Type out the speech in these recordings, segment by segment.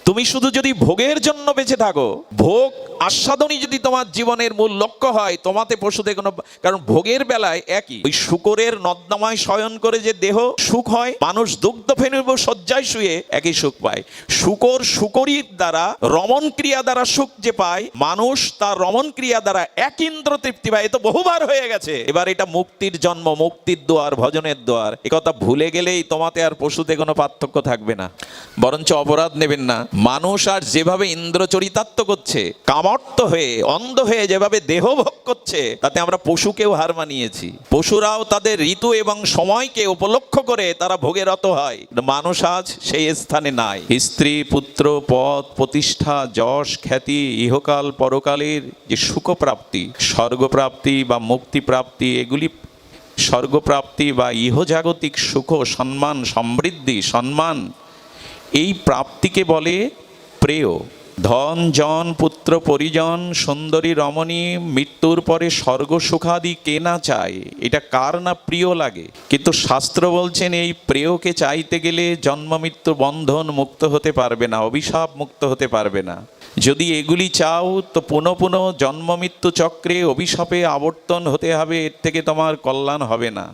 তুমি শুধু যদি ভোগের জন্য বেঁচে থাকো, ভোগ আস্বাদনই যদি তোমার জীবনের মূল লক্ষ্য হয়, তোমাতে পশুতে কোনো, কারণ ভোগের বেলায় একই, ওই শূকরের নর্দমায় শয়ন করে যে দেহ সুখ হয়, মানুষ দুগ্ধ ফেনুর শয্যায় শুয়ে একই সুখ পায়। শূকর শূকরীর দ্বারা রমণ ক্রিয়া দ্বারা সুখ যে পায়, মানুষ তার রমণ ক্রিয়া দ্বারা এক ইন্দ্র তৃপ্তি পায়। এ তো বহুবার হয়ে গেছে। এবার এটা মুক্তির জন্ম, মুক্তির দ্বার, ভজনের দ্বার। এ কথা ভুলে গেলেই তোমাতে আর পশুতে কোনো পার্থক্য থাকবে না। বরঞ্চ অপরাধ নেবেন না। মানুষ আর যেভাবে ইন্দ্র চরিতার্থ করছে, কামর্ত হয়ে অন্ধ হয়ে যেভাবে দেহ ভোগ করছে, তাতে আমরা পশুকেও হার মানিয়েছি। পশুরাও তাদের ঋতু এবং সময়কে উপলক্ষ করে তারা ভোগে রত হয়। মানুষ আজ সেই স্থানে নাই। স্ত্রী, পুত্র, পদ, প্রতিষ্ঠা, যশ, খ্যাতি, ইহকাল পরকালের যে সুখপ্রাপ্তি, স্বর্গপ্রাপ্তি বা মুক্তিপ্রাপ্তি, এগুলি স্বর্গপ্রাপ্তি বা ইহজাগতিক সুখ, সম্মান, সমৃদ্ধি, সম্মান, এই প্রাপ্তিকে বলে প্রেয়। ধন, জন, পুত্র, পরিজন, সুন্দরী রমণী, মৃত্যুর পরে স্বর্গ সুখাদি কে না চায়? এটা কার না প্রিয় লাগে? কিন্তু শাস্ত্র বলছেন এই প্রেয়কে চাইতে গেলে জন্ম মৃত্যু বন্ধন মুক্ত হতে পারবে না, অভিশাপ মুক্ত হতে পারবে না। যদি এগুলি চাও তো পুনঃ পুনঃ জন্ম মৃত্যু চক্রে অভিশাপে আবর্তন হতে হবে, এর থেকে তোমার কল্যাণ হবে না।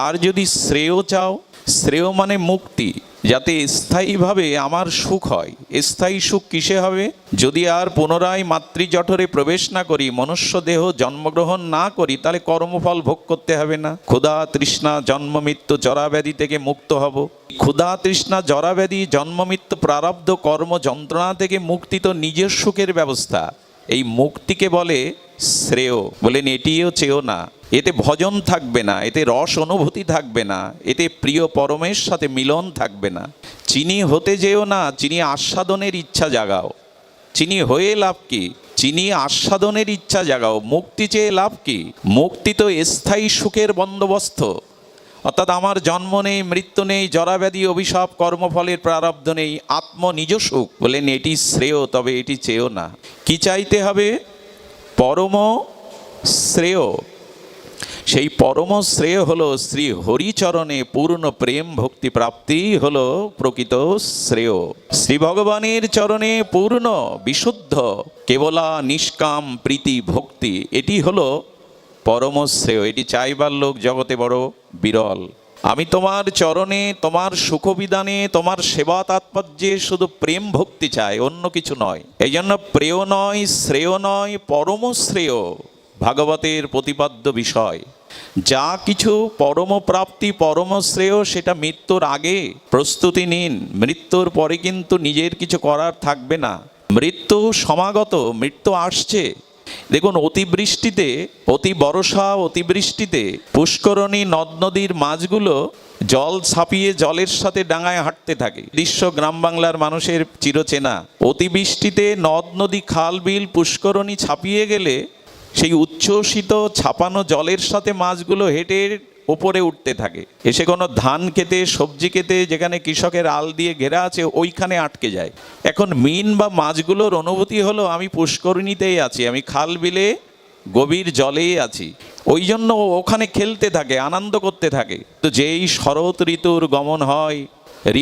আর যদি শ্রেয় চাও, শ্রেয় মানে মুক্তি, যাতে স্থায়ীভাবে আমার সুখ হয়। স্থায়ী সুখ কিসে হবে? যদি আর পুনরায় মাতৃজঠরে প্রবেশ না করি, মনুষ্য দেহ জন্মগ্রহণ না করি, তাহলে কর্মফল ভোগ করতে হবে না। ক্ষুধা, তৃষ্ণা, জন্ম মৃত্যু, জরাব্যাধি থেকে মুক্ত হব। ক্ষুধা, তৃষ্ণা, জরাব্যাধি, জন্ম মৃত্যু, প্রারব্ধ, কর্ম, যন্ত্রণা থেকে মুক্তি তো নিজের সুখের ব্যবস্থা। এই মুক্তিকে বলে শ্রেয়। বলেন এটিও চেয়েও না। এতে ভজন থাকবে না, এতে রস অনুভূতি থাকবে না, এতে প্রিয় পরমের সাথে মিলন থাকবে না। চিনি হতে যেও না, চিনি আস্বাদনের ইচ্ছা জাগাও। চিনি হয়ে লাভ কি? চিনি আস্বাদনের ইচ্ছা জাগাও। মুক্তি চেয়ে লাভ কি? মুক্তি তো স্থায়ী সুখের বন্দোবস্ত। অর্থাৎ আমার জন্ম নেই, মৃত্যু নেই, জরাব্যাধি, অভিশাপ, কর্মফলের প্রারব্ধ নেই, আত্ম নিজ সুখ। বলেন এটি শ্রেয়, তবে এটি চেয়েও না। কি চাইতে হবে? পরম শ্রেয়। সেই পরম শ্রেয় হলো শ্রী হরিচরণে পূর্ণ প্রেম ভক্তি প্রাপ্তি হলো প্রকৃত শ্রেয়। শ্রী ভগবানের চরণে পূর্ণ বিশুদ্ধ কেবলা নিষ্কাম প্রীতি ভক্তি, এটি হলো পরম শ্রেয়। এটি চাইবার লোক জগতে বড় বিরল। আমি তোমার চরণে, তোমার সুখবিধানে, তোমার সেবা তাৎপর্যে শুধু প্রেম ভক্তি চাই, অন্য কিছু নয়। এই জন্য প্রেয় নয়, শ্রেয় নয়, পরম শ্রেয় ভাগবতের প্রতিপাদ্য বিষয়। যা কিছু পরম প্রাপ্তি, পরম শ্রেয়, সেটা মৃত্যুর আগে প্রস্তুতি নিন। মৃত্যুর পরে কিন্তু নিজের কিছু করার থাকবে না। মৃত্যু সমাগত, মৃত্যু আসছে। দেখুন অতিবৃষ্টিতে, অতি বর্ষা, অতিবৃষ্টিতে পুষ্করণী নদ নদীর মাছগুলো জল ছাপিয়ে জলের সাথে ডাঙায় হাঁটতে থাকে। দৃশ্য গ্রাম বাংলার মানুষের চিরচেনা। অতিবৃষ্টিতে নদ নদী, খাল বিল, পুষ্করণী ছাপিয়ে গেলে সেই উচ্ছ্বসিত ছাপানো জলের সাথে মাছগুলো হেঁটে ওপরে উঠতে থাকে। এসে কোনো ধান খেতে, সবজি খেতে, যেখানে কৃষকের আল দিয়ে ঘেরা আছে, ওইখানে আটকে যায়। এখন মিন বা মাছগুলোর অনুভূতি হলো আমি পুষ্করিণীতেই আছি, আমি খাল বিলে গভীর জলেই আছি। ওই জন্য ওখানে খেলতে থাকে, আনন্দ করতে থাকে। তো যেই শরৎ ঋতুর গমন হয়,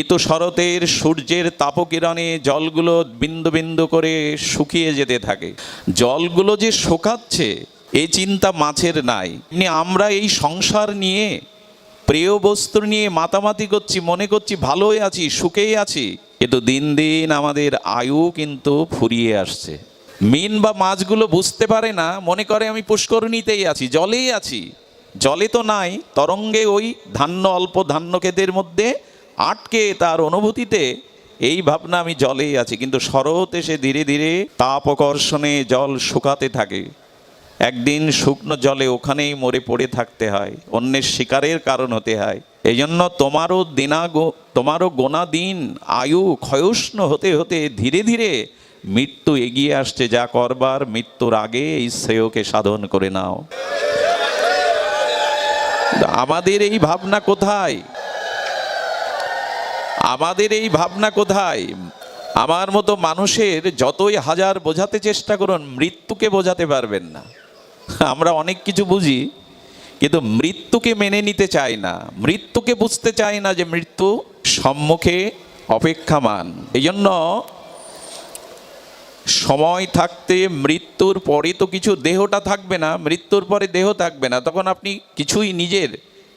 ঋতু শরতের সূর্যের তাপকিরণে জলগুলো বিন্দু বিন্দু করে শুকিয়ে যেতে থাকে। জলগুলো যে শুকাচ্ছে এই চিন্তা মাছের নাই। এমনি আমরা এই সংসার নিয়ে, প্রিয় বস্তু নিয়ে মাতামাতি করছি, মনে করছি ভালোই আছি, সুখেই আছি, কিন্তু দিন দিন আমাদের আয়ু কিন্তু ফুরিয়ে আসছে। মিন বা মাছগুলো বুঝতে পারে না, মনে করে আমি পুষ্করিণীতেই আছি, জলেই আছি। জলে তো নাই, তরঙ্গে ওই ধান্য, অল্প ধান্য ক্ষেতের মধ্যে আটকে তার অনুভূতিতে এই ভাবনা আমি জলেই আছি। কিন্তু শরৎ এসে ধীরে ধীরে তাপ আকর্ষণে জল শুকাতে থাকে। একদিন শুকনো জলে ওখানেই মরে পড়ে থাকতে হয়, অন্যের শিকারের কারণ হতে হয়। এই জন্য তোমারও গোনা দিন, আয়ু ক্ষয়ষ্ণ হতে হতে ধীরে ধীরে মৃত্যু এগিয়ে আসছে। যা করবার মৃত্যুর আগে এই শ্রেয়কে সাধন করে নাও। আমাদের এই ভাবনা কোথায়? আমাদের এই ভাবনা কোথায়? আমার মতো মানুষের যতই হাজার বোঝাতে চেষ্টা করুন, মৃত্যুকে বোঝাতে পারবেন না। আমরা অনেক কিছু বুঝি, কিন্তু মৃত্যুকে মেনে নিতে চাই না, মৃত্যুকে বুঝতে চাই না যে মৃত্যু সম্মুখে অপেক্ষামান। এই জন্য সময় থাকতে মৃত্যুর পরে তো কিছু দেহটা থাকবে না, মৃত্যুর পরে দেহ থাকবে না, তখন আপনি কিছুই নিজের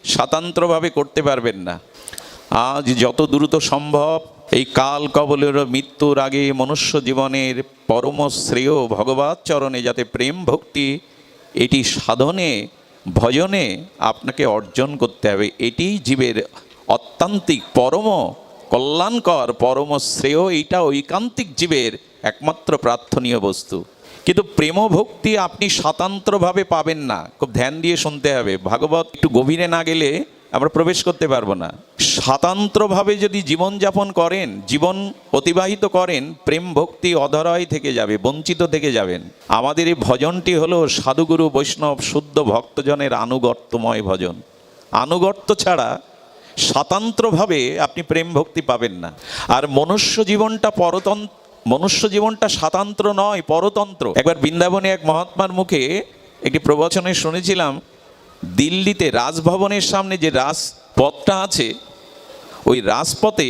স্বতন্ত্রভাবে করতে পারবেন না। আজ যত দ্রুত সম্ভব এই কাল কবলের মৃত্যুর আগে মনুষ্য জীবনের পরম শ্রেয় ভগবৎ চরণে যাতে প্রেম ভক্তি এটি সাধনে ভজনে আপনাকে অর্জন করতে হবে। এটি জীবের অত্যান্তিক পরম কল্যাণকর পরম শ্রেয়, এইটা ঐকান্তিক জীবের একমাত্র প্রার্থনীয় বস্তু। কিন্তু প্রেম ভক্তি আপনি স্বতন্ত্রভাবে পাবেন না, খুব ধ্যান দিয়ে শুনতে হবে। ভাগবত একটু গভীরে না গেলে আমরা প্রবেশ করতে পারবো না। স্বতন্ত্রভাবে যদি জীবনযাপন করেন, জীবন অতিবাহিত করেন, প্রেম ভক্তি অধরায় থেকে যাবে, বঞ্চিত থেকে যাবেন। আমাদের এই ভজনটি হলো সাধুগুরু বৈষ্ণব শুদ্ধ ভক্তজনের আনুগত্যময় ভজন। আনুগত্য ছাড়া স্বতন্ত্রভাবে আপনি প্রেম ভক্তি পাবেন না। আর মনুষ্য জীবনটা স্বতন্ত্র নয়, পরতন্ত্র। একবার বৃন্দাবনে এক মহাত্মার মুখে একটি প্রবচনে শুনেছিলাম, দিল্লিতে রাজভবনের সামনে যে রাজপথটা আছে, ওই রাজপথে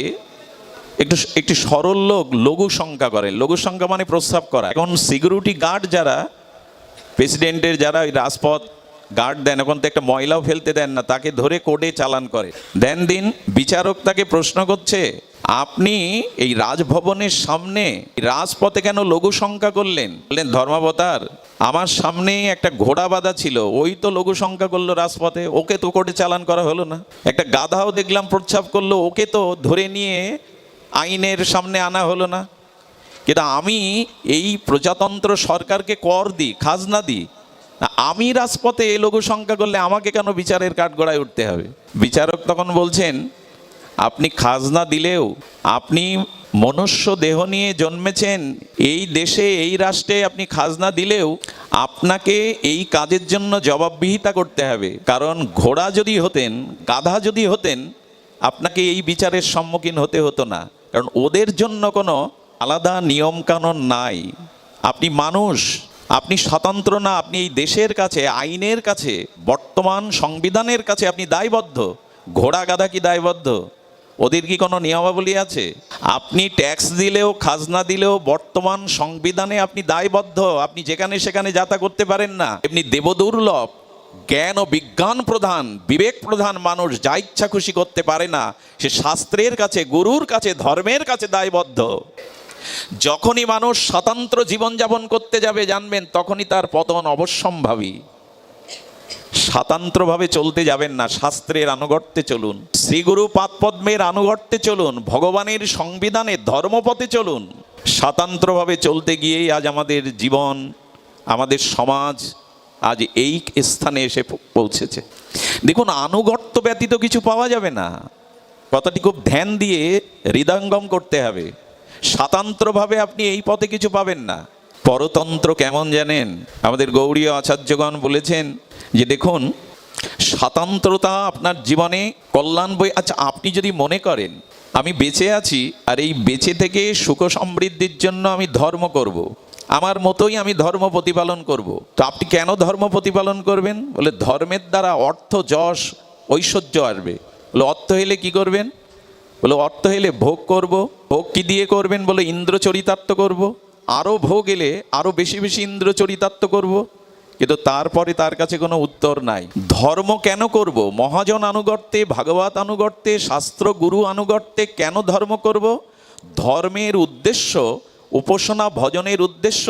একটি সরল লোক লঘু সংখ্যা করেন। লঘু সংখ্যা মানে প্রস্রাব করা। এখন সিকিউরিটি গার্ড যারা, প্রেসিডেন্টের যারা ওই রাজপথ গার্ড দেন, এখন তো একটা ময়লাও ফেলতে দেন না, তাকে ধরে কোর্টে চালান করে দেন। দিন বিচারক তাকে প্রশ্ন করছে, আপনি এই রাজভবনের সামনে রাজপথে কেন লঘু সংখ্যা করলেন? বললেন, ধর্মাবতার, আমার সামনে একটা ঘোড়া বাঁধা ছিল, ওই তো লঘু সংখ্যা করলো রাজপথে, ওকে তো কোর্টে চালান করা হলো না। একটা গাধাও দেখলাম প্রস্রাব করলো, ওকে তো ধরে নিয়ে আইনের সামনে আনা হলো না। কিন্তু আমি এই প্রজাতন্ত্র সরকারকে কর দিই, খাজনা দিই, আমি রাজপথে এই লঘু সংখ্যা করলে আমাকে কেন বিচারের কাঠগড়ায় উঠতে হবে? বিচারক তখন বলছেন, আপনি খাজনা দিলেও, আপনি মনুষ্য দেহ নিয়ে জন্মেছেন এই দেশে, এই রাষ্ট্রে, আপনি খাজনা দিলেও আপনাকে এই কাজের জন্য জবাবদিহিতা করতে হবে। কারণ ঘোড়া যদি হতেন, গাধা যদি হতেন, আপনাকে এই বিচারের সম্মুখীন হতে হতো না। কারণ ওদের জন্য কোনো আলাদা নিয়মকানুন নাই। আপনি মানুষ, আপনি স্বতন্ত্র না। আপনি এই দেশের কাছে, আইনের কাছে, বর্তমান সংবিধানের কাছে আপনি দায়বদ্ধ। ঘোড়া গাধা কি দায়বদ্ধ? ওদের কি কোনো নিয়মাবলী আছে? আপনি ট্যাক্স দিলেও, খাজনা দিলেও বর্তমান সংবিধানে আপনি দায়বদ্ধ। আপনি যেখানে সেখানে যাতা করতে পারেন না। এমনি দেবদুর্লভ জ্ঞান ও বিজ্ঞান প্রধান, বিবেক প্রধান মানুষ যা ইচ্ছা খুশি করতে পারে না। সে শাস্ত্রের কাছে, গুরুর কাছে, ধর্মের কাছে দায়বদ্ধ। যখনই মানুষ স্বতন্ত্র জীবনযাপন করতে যাবে, জানবেন তখনই তার পতন অবশ্যম্ভাবী। স্বতন্ত্রভাবে চলতে যাবেন না, শাস্ত্রের আনুগত্যে চলুন, শ্রীগুরু পাদপদ্মের আনুগত্যে চলুন, ভগবানের সংবিধানে ধর্মপথে চলুন। স্বতন্ত্রভাবে চলতে গিয়েই আজ আমাদের জীবন, আমাদের সমাজ আজ এই স্থানে এসে পৌঁছেছে। দেখুন, আনুগত্য ব্যতীত কিছু পাওয়া যাবে না। কথাটি খুব ধ্যান দিয়ে হৃদয়ঙ্গম করতে হবে। স্বতন্ত্রভাবে আপনি এই পথে কিছু পাবেন না। পরতন্ত্র কেমন জানেন? আমাদের গৌড়ীয় আচার্যগণ বলেছেন যে দেখুন, স্বতন্ত্রতা আপনার জীবনে কল্যাণ বই। আচ্ছা, আপনি যদি মনে করেন আমি বেঁচে আছি আর এই বেঁচে থেকে সুখ সমৃদ্ধির জন্য আমি ধর্ম করব, আমার মতোই আমি ধর্ম প্রতিপালন করব, তো আপনি কেন ধর্ম প্রতিপালন করবেন? বলে, ধর্মের দ্বারা অর্থ, যশ, ঐশ্বর্য আসবে। বলে, অর্থ হলে কি করবেন? বলে, অর্থ হলে ভোগ করব। ভোগ কি দিয়ে করবেন? বলে, ইন্দ্র চরিতার্থ করব। আরও ভোগ এলে আরও বেশি বেশি ইন্দ্র চরিতার্থ করব। কিন্তু তারপরে তার কাছে কোনো উত্তর নাই। ধর্ম কেন করব? মহাজন আনুগত্যে, ভাগবত আনুগত্যে, শাস্ত্র গুরু আনুগত্যে কেন ধর্ম করব? ধর্মের উদ্দেশ্য, উপাসনা ভজনের উদ্দেশ্য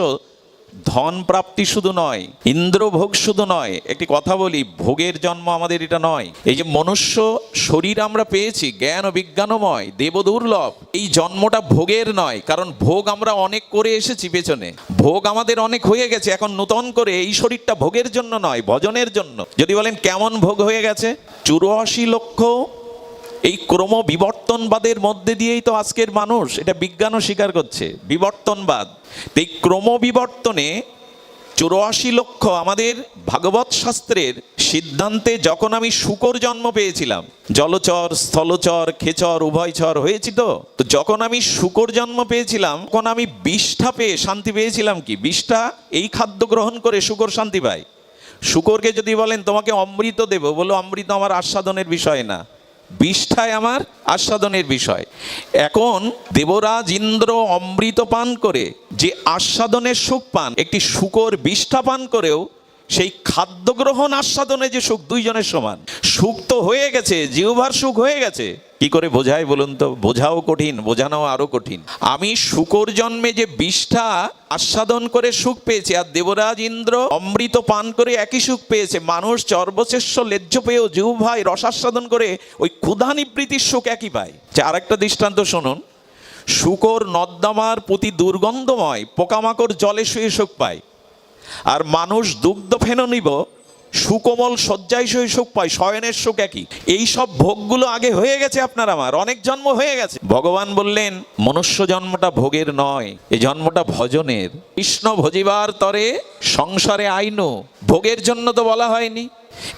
ধন প্রাপ্তি শুধু নয়, ইন্দ্রভোগ শুধু নয়। একটি কথা বলি, ভোগের জন্ম আমাদের এটা নয়। এই যে মনুষ্য শরীর আমরা পেয়েছি, জ্ঞান ও বিজ্ঞানময়, দেবদুর্লভ, এই জন্মটা ভোগের নয়। কারণ ভোগ আমরা অনেক করে এসেছি পেছনে, ভোগ আমাদের অনেক হয়ে গেছে। এখন নূতন করে এই শরীরটা ভোগের জন্য নয়, ভজনের জন্য। যদি বলেন কেমন ভোগ হয়ে গেছে? 84 লক্ষ এই ক্রম বিবর্তনবাদের মধ্যে দিয়েই তো আজকের মানুষ, এটা বিজ্ঞানও স্বীকার করছে, বিবর্তনবাদ। এই ক্রম বিবর্তনে 84 লক্ষ আমাদের ভাগবত শাস্ত্রের সিদ্ধান্তে যখন আমি শুকর জন্ম পেয়েছিলাম, জলচর, স্থলচর, খেচর, উভয়চর হয়েছি। তো যখন আমি শুকর জন্ম পেয়েছিলাম, তখন আমি বিষ্ঠা পেয়ে শান্তি পেয়েছিলাম। কি বিষ্ঠা? এই খাদ্য গ্রহণ করে শুকর শান্তি পায়। শুকরকে যদি বলেন তোমাকে অমৃত দেব, বলো অমৃত আমার আস্বাদনের বিষয় না, বিষ্ঠাই আমার আস্বাদনের বিষয়। এখন দেবরাজ ইন্দ্র অমৃত পান করে যে আস্বাদনের সুখ পান, একটি শূকর বিষ্ঠা পান করেও সেই খাদ্য গ্রহণ আস্বাদনে যে সুখ দুইজনের সমান। সুখ তো হয়ে গেছে, জিহ্বার সুখ হয়ে গেছে, কি করে বোঝায় বলুন তো? বোঝাও কঠিন, বোঝানো আরো কঠিন। আমি শূকর জন্মে যে বিষ্ঠা আস্বাদন করে সুখ পেয়েছে, আর দেবরাজ ইন্দ্র অমৃত পান করে একই সুখ পেয়েছে। মানুষ চর্বশেষ্য লেজ্জ পেয়েও জিহ্বায় রসাস্বাদন করে ওই ক্ষুধা নিবৃত্তির সুখ একই পায়। আর একটা দৃষ্টান্ত শুনুন, শূকর নর্দমার প্রতি দুর্গন্ধময় পোকামাকড় জলে শুয়ে সুখ পায়, আর মানুষ দুগ্ধ ফেনো নিব সুকোমল শয্যায় শুয়ে সুখ পায়, শয়নের সুখ একই। এই সব ভোগগুলো আগে হয়ে গেছে আপনার আমার, অনেক জন্ম হয়ে গেছে। ভগবান বললেন মনুষ্য জন্মটা ভোগের নয়, এই জন্মটা ভজনের। কৃষ্ণ ভজিবার তরে সংসারে আইনো, ভোগের জন্য তো বলা হয়নি।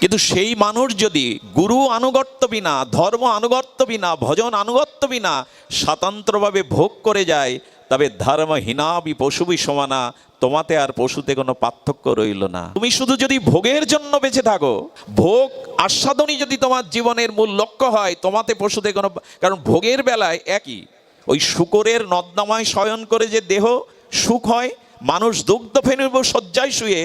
কিন্তু সেই মানুষ যদি গুরু আনুগত্য বিনা, ধর্ম আনুগত্য বিনা, ভজন আনুগত্য বিনা স্বতন্ত্রভাবে ভোগ করে যায়, তবে ধর্মহীনাবি পশুবি সমানা, তোমাতে আর পশুতে কোনো পার্থক্য রইল না। তুমি শুধু যদি ভোগের জন্য বেঁচে থাকো, ভোগ আস্বাদনই যদি তোমার জীবনের মূল লক্ষ্য হয়, তোমাতে পশুতে কোনো, কারণ ভোগের বেলায় একই। ওই শূকরের নর্দমায় শয়ন করে যে দেহ সুখ হয়, মানুষ দুগ্ধ ফেনুব শয্যায় শুয়ে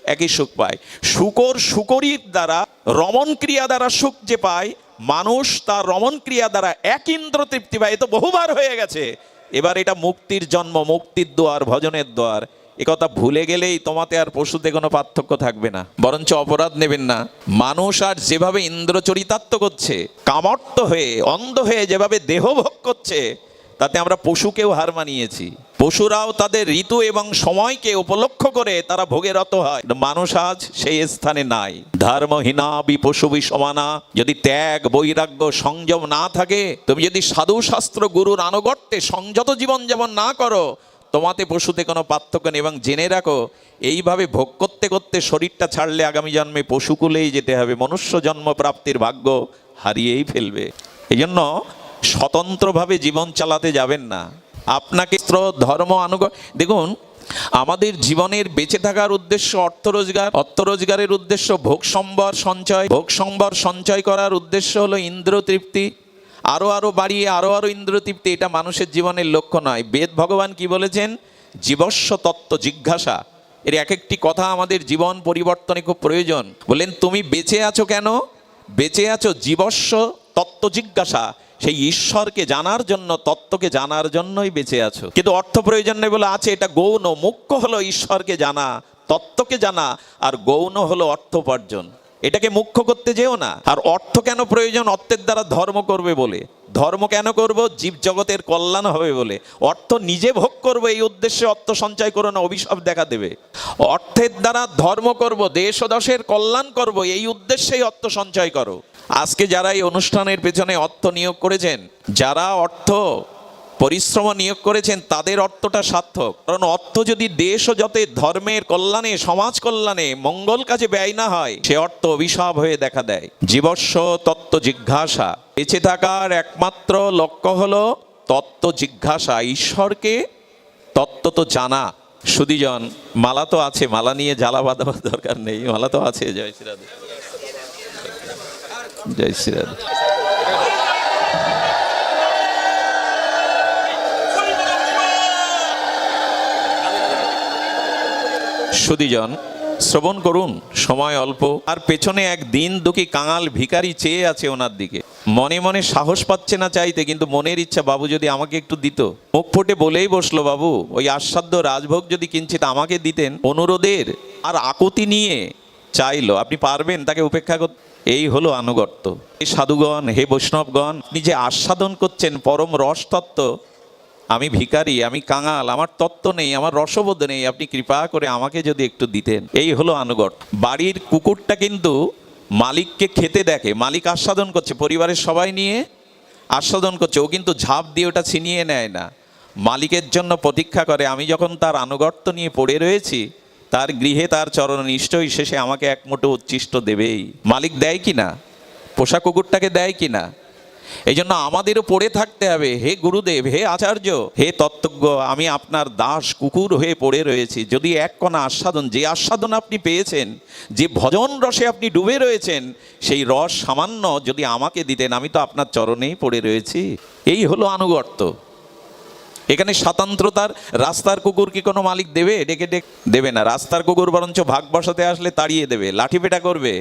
একই সুখ পায়। শূকর শূকরীর দ্বারা রমণ ক্রিয়া দ্বারা সুখ যে পায়, মানুষ তার রমণ ক্রিয়া দ্বারা এক ইন্দ্র তৃপ্তি পায়। এ তো বহুবার হয়ে গেছে। এবার এটা মুক্তির জন্ম, মুক্তির দ্বার, ভজনের দ্বার। একথা ভুলে গেলেই তোমাতে আর পশুতে কোনো পার্থক্য থাকবে না, বরঞ্চ অপরাধ নেবেন না। মানুষ আর যেভাবে ইন্দ্র চরিতার্থ করছে, কামর্ত হয়ে অন্ধ হয়ে যেভাবে দেহ ভোগ করছে, তাতে আমরা পশুকেও হার মানিয়েছি। পশুরাও তাদের ঋতু এবং সময়কে উপলক্ষ করে তারা ভোগে রত হয়। মানুষ আজ সেই স্থানে নাই। ধর্মহীনাবি পশুবি সমানা, যদি ত্যাগ বৈরাগ্য সংযম না থাকে, তুমি যদি সাধু শাস্ত্র গুরুর আনুগত্যে সংযত জীবন যেমন না করো, তোমাতে পশুতে কোনো পার্থক্য নেই। এবং জেনে রাখো, এইভাবে ভোগ করতে করতে শরীরটা ছাড়লে আগামী জন্মে পশুকুলেই যেতে হবে, মনুষ্য জন্ম প্রাপ্তির ভাগ্য হারিয়েই ফেলবে। এই জন্য স্বতন্ত্রভাবে জীবন চালাতে যাবেন না। আপনাকে ধর্ম দেখুন, আমাদের জীবনের বেঁচে থাকার উদ্দেশ্য অর্থ রোজগার, অর্থ রোজগারের উদ্দেশ্য ভোগ সম্বর সঞ্চয়, ভোগ সম্বর সঞ্চয় করার উদ্দেশ্য হলো ইন্দ্র তৃপ্তি, আরো বাড়িয়ে আরো ইন্দ্র তৃপ্তি। এটা মানুষের জীবনের লক্ষ্য নয়। বেদ ভগবান কি বলেছেন? জীবস্ব তত্ত্ব জিজ্ঞাসা। এর এক একটি কথা আমাদের জীবন পরিবর্তনে খুব প্রয়োজন। বললেন তুমি বেঁচে আছো কেন? বেঁচে আছো জীবস্ব তত্ত্ব জিজ্ঞাসা, সেই ঈশ্বরকে জানার জন্য, তত্ত্বকে জানার জন্যই বেঁচে আছো। কিন্তু অর্থ প্রয়োজন নেই বলে আছে, এটা গৌণ। মুখ্য হলো ঈশ্বরকে জানা, তত্ত্বকে জানা, আর গৌণ হলো অর্থ উপার্জন। এটাকে মুখ্য করতে যেও না। আর অর্থ কেন প্রয়োজন? অর্থের দ্বারা ধর্ম করবে বলে। ধর্ম কেন করব? জীব জগতের কল্যাণ হবে বলে। অর্থ নিজে ভোগ করবো এই উদ্দেশ্যে অর্থ সঞ্চয় করো না, অভিশাপ দেখা দেবে। অর্থের দ্বারা ধর্ম করব, দেশ ও দশের কল্যাণ করব, এই উদ্দেশ্যেই অর্থ সঞ্চয় করো। আজকে যারা এই অনুষ্ঠানের পেছনে অর্থ নিয়োগ করেছেন, যারা অর্থ পরিশ্রম নিয়োগ করেছেন, তাদের অর্থটা সার্থক। কারণ অর্থ যদি দেশ ও যতে ধর্মের কল্যাণে, সমাজ কল্যাণে, মঙ্গল কাজে ব্যয় না হয়, সে অর্থ অভিশাপ হয়ে দেখা দেয়। জীবস্ব তত্ত্ব জিজ্ঞাসা, বেঁচে থাকার একমাত্র লক্ষ্য হলো তত্ত্ব জিজ্ঞাসা, ঈশ্বরকে তত্ত্ব তো জানা। সুধীজন, মালা তো আছে, মালা নিয়ে জ্বালা বাঁধাবার দরকার নেই, মালা তো আছে। জয় শ্রী রাধে, জয় শ্রী রাধে। সুধীজন, শ্রবণ করুন, সময় অল্প। আর পেছনে এক দিন দুঃখী কাঙাল ভিখারি চেয়ে আছে ওনার দিকে। মনে মনে সাহস পাচ্ছে না চাইতে, কিন্তু মনের ইচ্ছা, বাবু যদি আমাকে একটু দিত। মুখ ফুটে বলেই বসলো, বাবু ওই আস্বাদ্য রাজভোগ যদি কিঞ্চিত আমাকে দিতেন। অনুরোধের আর আকুতি নিয়ে চাইলো, আপনি পারবেন তাকে উপেক্ষা করতে? এই হলো আনুগত্য। এই সাধুগণ, হে বৈষ্ণবগণ, আপনি যে আস্বাদন করছেন পরম রস তত্ত্ব, আমি ভিখারি, আমি কাঙাল, আমার তত্ত্ব নেই, আমার রসবোধ নেই, আপনি কৃপা করে আমাকে যদি একটু দিতেন। এই হলো আনুগত্য। বাড়ির কুকুরটা কিন্তু মালিককে খেতে দেখে, মালিক আস্বাদন করছে, পরিবারের সবাই নিয়ে আস্বাদন করছে, ও কিন্তু ঝাঁপ দিয়ে ওটা ছিনিয়ে নেয় না, মালিকের জন্য প্রতীক্ষা করে। আমি যখন তার আনুগত্য নিয়ে পড়ে রয়েছি, তার গৃহে তার চরণ নিষ্ঠই শেষে আমাকে এক মুঠো উচ্ছিষ্ট দেবেই। মালিক দেয় কি না? পোষা কুকুরটাকে দেয় কি না? এই জন্য আমাদেরও পড়ে থাকতে হবে, হে গুরুদেব, হে আচার্য, হে তত্ত্বজ্ঞ, আমি আপনার দাস কুকুর হয়ে পড়ে রয়েছি। যদি এক কণা আস্বাদন, যে আস্বাদন আপনি পেয়েছেন, যে ভজন রসে আপনি ডুবে রয়েছেন, সেই রস সামান্য যদি আমাকে দিতেন, আমি তো আপনার চরণেই পড়ে রয়েছি। এই হলো আনুগত্য। এখানে স্বাতন্ত্রতার, রাস্তার কুকুর কি কোনো মালিক দেবে? ডেকে ডেকে দেবে না। রাস্তার কুকুর বরঞ্চ ভাগ বসাতে আসলে তাড়িয়ে দেবে, লাঠি পেটা করবে।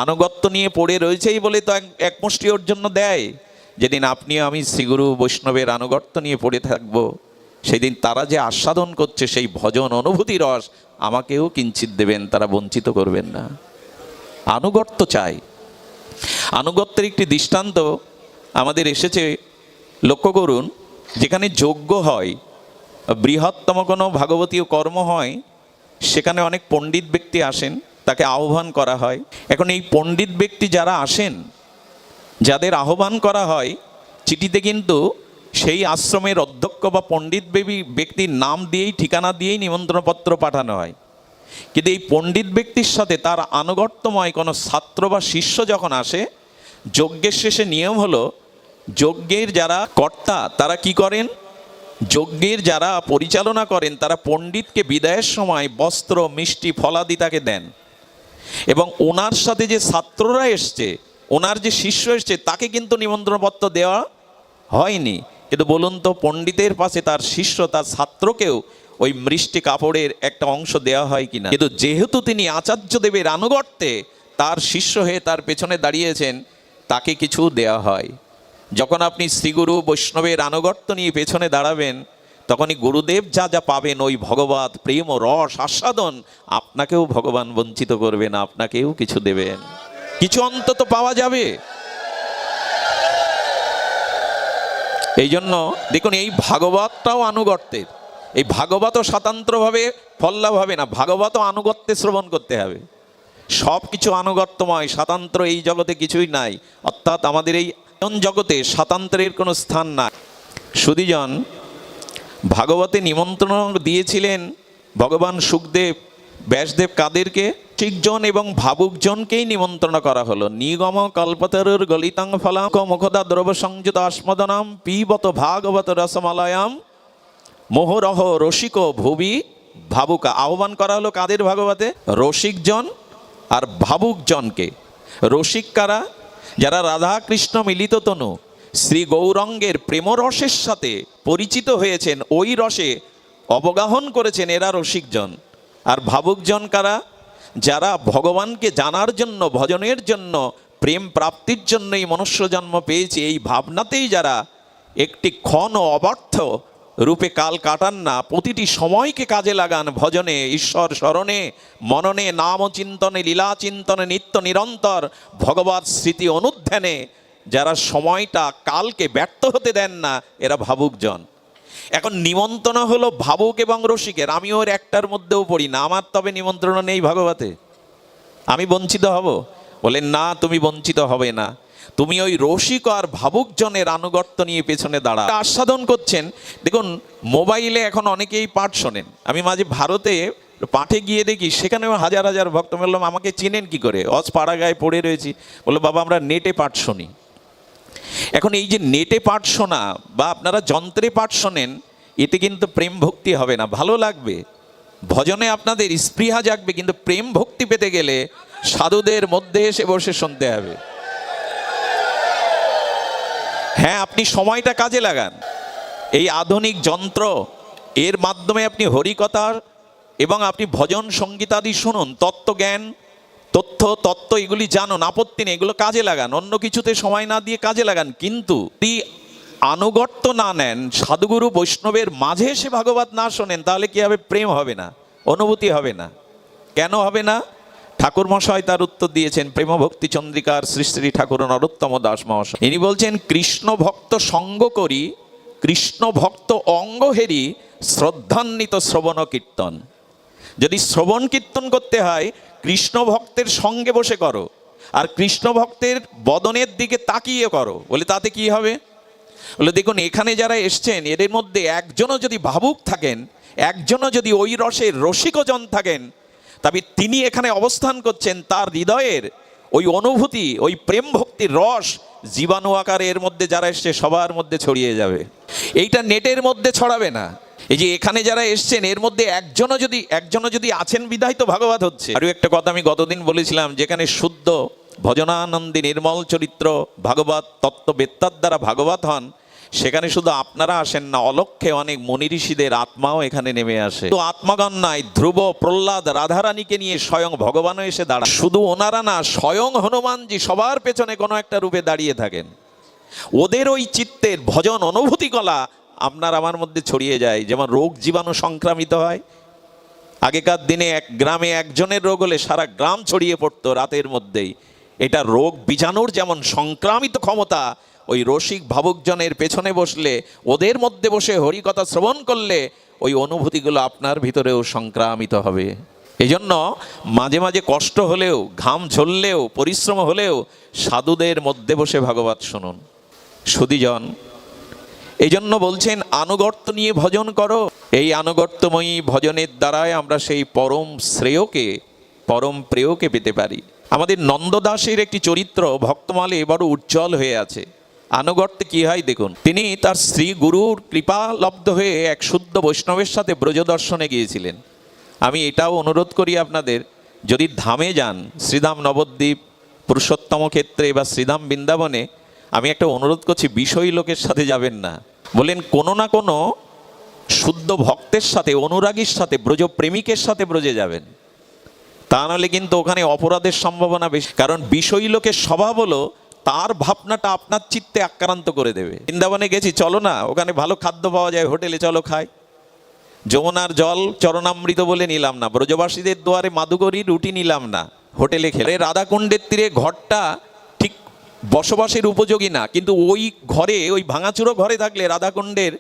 আনুগত্য নিয়ে পড়ে রয়েছেই বলে তো এক মুষ্টি ওর জন্য দেয়। যেদিন আপনি আমি শ্রীগুরু বৈষ্ণবের আনুগত্য নিয়ে পড়ে থাকবো, সেদিন তারা যে আস্বাদন করছে সেই ভজন অনুভূতি রস, আমাকেও কিঞ্চিত দেবেন, তারা বঞ্চিত করবেন না। আনুগত্য চাই। আনুগত্যের একটি দৃষ্টান্ত আমাদের এসেছে, লক্ষ্য করুন। যেখানে যজ্ঞ হয়, বৃহত্তম কোনো ভাগবতীয় কর্ম হয়, সেখানে অনেক পণ্ডিত ব্যক্তি আসেন, তাকে আহ্বান করা হয়। এখন এই পণ্ডিত ব্যক্তি যারা আসেন, যাদের আহ্বান করা হয়, চিঠিতে কিন্তু সেই আশ্রমের অধ্যক্ষ বা পণ্ডিত ব্যক্তির নাম দিয়েই, ঠিকানা দিয়েই নিমন্ত্রণপত্র পাঠানো হয়। কিন্তু এই পণ্ডিত ব্যক্তির সাথে তার আনুগত্যময় কোনো ছাত্র বা শিষ্য যখন আসে, যজ্ঞের শেষে নিয়ম হলো, যজ্ঞের যারা কর্তা তারা কি করেন, যজ্ঞের যারা পরিচালনা করেন, তারা পণ্ডিতকে বিদায়ের সময় বস্ত্র, মিষ্টি, ফলাদি তাকে দেন। এবং ওনার সাথে যে ছাত্ররা এসছে, ওনার যে শিষ্য এসছে, তাকে কিন্তু নিমন্ত্রণপত্র দেওয়া হয়নি। কিন্তু বলুন তো, পণ্ডিতের পাশে তার শিষ্য, তার ছাত্রকেও ওই মিষ্টি কাপড়ের একটা অংশ দেওয়া হয় কিনা? কিন্তু যেহেতু তিনি আচার্যদেবের আনুগত্যে তার শিষ্য হয়ে তার পেছনে দাঁড়িয়েছেন, তাকে কিছু দেওয়া হয়। যখন আপনি শ্রীগুরু বৈষ্ণবের আনুগত্য নিয়ে পেছনে দাঁড়াবেন, তখনই গুরুদেব যা যা পাবেন, ওই ভগবত প্রেম ও রস আস্বাদন, আপনাকেও ভগবান বঞ্চিত করবেন, আপনাকেও কিছু দেবেন, কিছু অন্তত পাওয়া যাবে। এই জন্য দেখুন, এই ভাগবতটাও আনুগত্যের। এই ভাগবতও স্বতন্ত্রভাবে ফললাভ হবে না, ভাগবতও আনুগত্যে শ্রবণ করতে হবে। সব কিছু আনুগত্যময়, স্বাতন্ত্র এই জগতে কিছুই নাই। অর্থাৎ আমাদের এই জগতে স্বাতন্ত্রের কোনো স্থান নাই। সুধীজন, ভাগবতে নিমন্ত্রণ দিয়েছিলেন ভগবান সুখদেব, ব্যাসদেব কাদেরকে? শিকজন এবং ভাবুকজনকেই নিমন্ত্রণ করা হলো। নিগম কল্পতরুর গলিতাং ফলাম মুখদা দ্রব সংযুত আস্মদনাম পিবত ভাগবত রসমালয়াম মোহরহ রসিক ভুবি ভাবুকা। আহ্বান করা হলো কাদের ভাগবতে? রসিকজন আর ভাবুকজনকে। রসিক কারা? যারা রাধা কৃষ্ণ মিলিত তনু শ্রী গৌরঙ্গের প্রেমরসের সাথে পরিচিত হয়েছেন, ওই রসে অবগাহন করেছেন, এরা রসিকজন। আর ভাবুকজন কারা? যারা ভগবানকে জানার জন্য, ভজনের জন্য, প্রেম প্রাপ্তির জন্যই মনুষ্য জন্ম পেয়েছে, এই ভাবনাতেই যারা একটি ক্ষণ অবার্থ রূপে কাল কাটান না, প্রতিটি সময়কে কাজে লাগান ভজনে, ঈশ্বর স্মরণে, মননে, নাম চিন্তনে, লীলা চিন্তনে, নিত্য নিরন্তর ভগবৎ স্মৃতি অনুধ্যানে, যারা সময়টা কালকে ব্যর্থ হতে দেন না, এরা ভাবুকজন। এখন নিমন্ত্রণ হলো ভাবুক এবং রসিকের। আমি ওর একটার মধ্যেও পড়ি না, আমার তবে নিমন্ত্রণ নেই ভাগবতে, আমি বঞ্চিত হব? বলেন না, তুমি বঞ্চিত হবে না। তুমি ওই রসিক আর ভাবুকজনের আনুগত্য নিয়ে পেছনে দাঁড়া আস্বাদন করছেন। দেখুন, মোবাইলে এখন অনেকেই পাঠ শোনেন। আমি মাঝে ভারতে পাঠে গিয়ে দেখি, সেখানেও হাজার হাজার ভক্ত। বললাম, আমাকে চিনেন কি করে? অজ পাড়া গায়ে পড়ে রয়েছি। বললো, বাবা আমরা নেটে পাঠ শুনি। এখন এই যে নেটে পাঠ শোনা বা আপনারা যন্ত্রে পাঠ শোনেন, এতে কিন্তু প্রেম ভক্তি হবে না। ভালো লাগবে, ভজনে আপনাদের স্পৃহা জাগবে, কিন্তু প্রেম ভক্তি পেতে গেলে সাধুদের মধ্যে এসে বসে শুনতে হবে। হ্যাঁ, আপনি সময়টা কাজে লাগান। এই আধুনিক যন্ত্র, এর মাধ্যমে আপনি হরিকথার এবং আপনি ভজন সঙ্গীতাদি শুনুন, তত্ত্বজ্ঞান, তত্ত্ব এগুলি জানুন, আপত্তি নেই, এগুলো কাজে লাগান, অন্য কিছুতে সময় না দিয়ে কাজে লাগান। কিন্তু যদি আনুগত্য না নেন, সাধুগুরু বৈষ্ণবের মাঝে এসে ভাগবত না শোনেন, তাহলে কি হবে? প্রেম হবে না, অনুভূতি হবে না। কেন হবে না? ঠাকুর মশাই তার উত্তর দিয়েছেন প্রেম ভক্তি চন্দ্রিকার শ্রী শ্রী ঠাকুর নরোত্তম দাস মহাশয়। ইনি বলছেন, কৃষ্ণ ভক্ত সঙ্গ করি, কৃষ্ণ ভক্ত অঙ্গ হেরি, শ্রদ্ধান্বিত শ্রবণ কীর্তন। যদি শ্রবণ কীর্তন করতে হয়, কৃষ্ণ ভক্তের সঙ্গে বসে করো, আর কৃষ্ণ ভক্তের বদনের দিকে তাকিয়ে করো। বলে তাতে কি হবে? বলে দেখুন, এখানে যারা এসছেন, এদের মধ্যে একজনও যদি ভাবুক থাকেন, একজনও যদি ওই রসের রসিকজন থাকেন, তবে তিনি এখানে অবস্থান করছেন, তার হৃদয়ের ওই অনুভূতি, ওই প্রেম ভক্তির রস জীবাণু আকারে এর মধ্যে যারা এসছে সবার মধ্যে ছড়িয়ে যাবে। এইটা নেটের মধ্যে ছড়াবে না। এই যে এখানে যারা এসছেন এর মধ্যে একজনও যদি আছেন বিধায় তো ভাগবত হচ্ছে। আরও একটা কথা আমি গতদিন বলেছিলাম, যেখানে শুদ্ধ ভজনানন্দী নির্মল চরিত্র ভাগবত তত্ত্ববেত্তার দ্বারা ভাগবত হন, সেখানে শুধু আপনারা আসেন না, অলক্ষ্যে অনেক মুনি ঋষিদের আত্মাও এখানে নেমে আসে। তো আত্মাগণ নাই, ধ্রুব, প্রহ্লাদ, রাধারানীকে নিয়ে স্বয়ং ভগবানও এসে দাঁড়ান। শুধু ওনারা না, স্বয়ং হনুমানজি সবার পেছনে কোনো একটা রূপে দাঁড়িয়ে থাকেন। ওদের ওই চিত্তের ভজন অনুভূতি কলা আপনার আমার মধ্যে ছড়িয়ে যায়। যেমন রোগ জীবাণু সংক্রামিত হয়, আগেকার দিনে এক গ্রামে একজনের রোগ হলে সারা গ্রাম ছড়িয়ে পড়তো রাতের মধ্যেই। এটা রোগ বীজাণুর যেমন সংক্রামিত ক্ষমতা, ওই রসিক ভাবুকজনের পেছনে বসলে, ওদের মধ্যে বসে হরিকথা শ্রবণ করলে ওই অনুভূতিগুলো আপনার ভিতরেও সংক্রামিত হবে। এই জন্য মাঝে মাঝে কষ্ট হলেও, ঘাম ঝরলেও, পরিশ্রম হলেও সাধুদের মধ্যে বসে ভাগবত শুনুন। সুধীজন, এই জন্য বলছেন আনুগত্য নিয়ে ভজন করো। এই আনুগত্যময়ী ভজনের দ্বারাই আমরা সেই পরম শ্রেয়কে, পরম প্রেয়কে পেতে পারি। আমাদের নন্দদাসের একটি চরিত্র ভক্তমালে বড় উজ্জ্বল হয়ে আছে। আনুগত্যে কি হয় দেখুন, তিনি তার শ্রী গুরুর কৃপালব্ধ হয়ে এক শুদ্ধ বৈষ্ণবের সাথে ব্রজ দর্শনে গিয়েছিলেন। আমি এটাও অনুরোধ করি আপনাদের, যদি ধামে যান, শ্রীধাম নবদ্বীপ, পুরুষোত্তম ক্ষেত্রে বা শ্রীধাম বৃন্দাবনে, আমি একটা অনুরোধ করছি, বিষয়ী লোকের সাথে যাবেন না। বলেন কোনো না কোনো শুদ্ধ ভক্তের সাথে, অনুরাগীর সাথে, ব্রজ প্রেমিকের সাথে ব্রজে যাবেন। তা নাহলে কিন্তু ওখানে অপরাধের সম্ভাবনা বেশি। কারণ বিষয়ী লোকের স্বভাব হলো তার ভাবনাটা আপনার চিত্তে আক্রান্ত করে দেবে। বৃন্দাবনে গেছি, চলো না, ওখানে ভালো খাদ্য পাওয়া যায়, হোটেলে চলো খাই। যমুনার জল চরণামৃত বলে নিলাম না, ব্রজবাসীদের দুয়ারে মাদুকরি রুটি নিলাম না, হোটেলে খেলে। রাধাকুণ্ডের তীরে ঘরটা ঠিক বসবাসের উপযোগী না, কিন্তু ওই ঘরে, ওই ভাঙাচুরো ঘরে থাকলে রাধাকুণ্ডের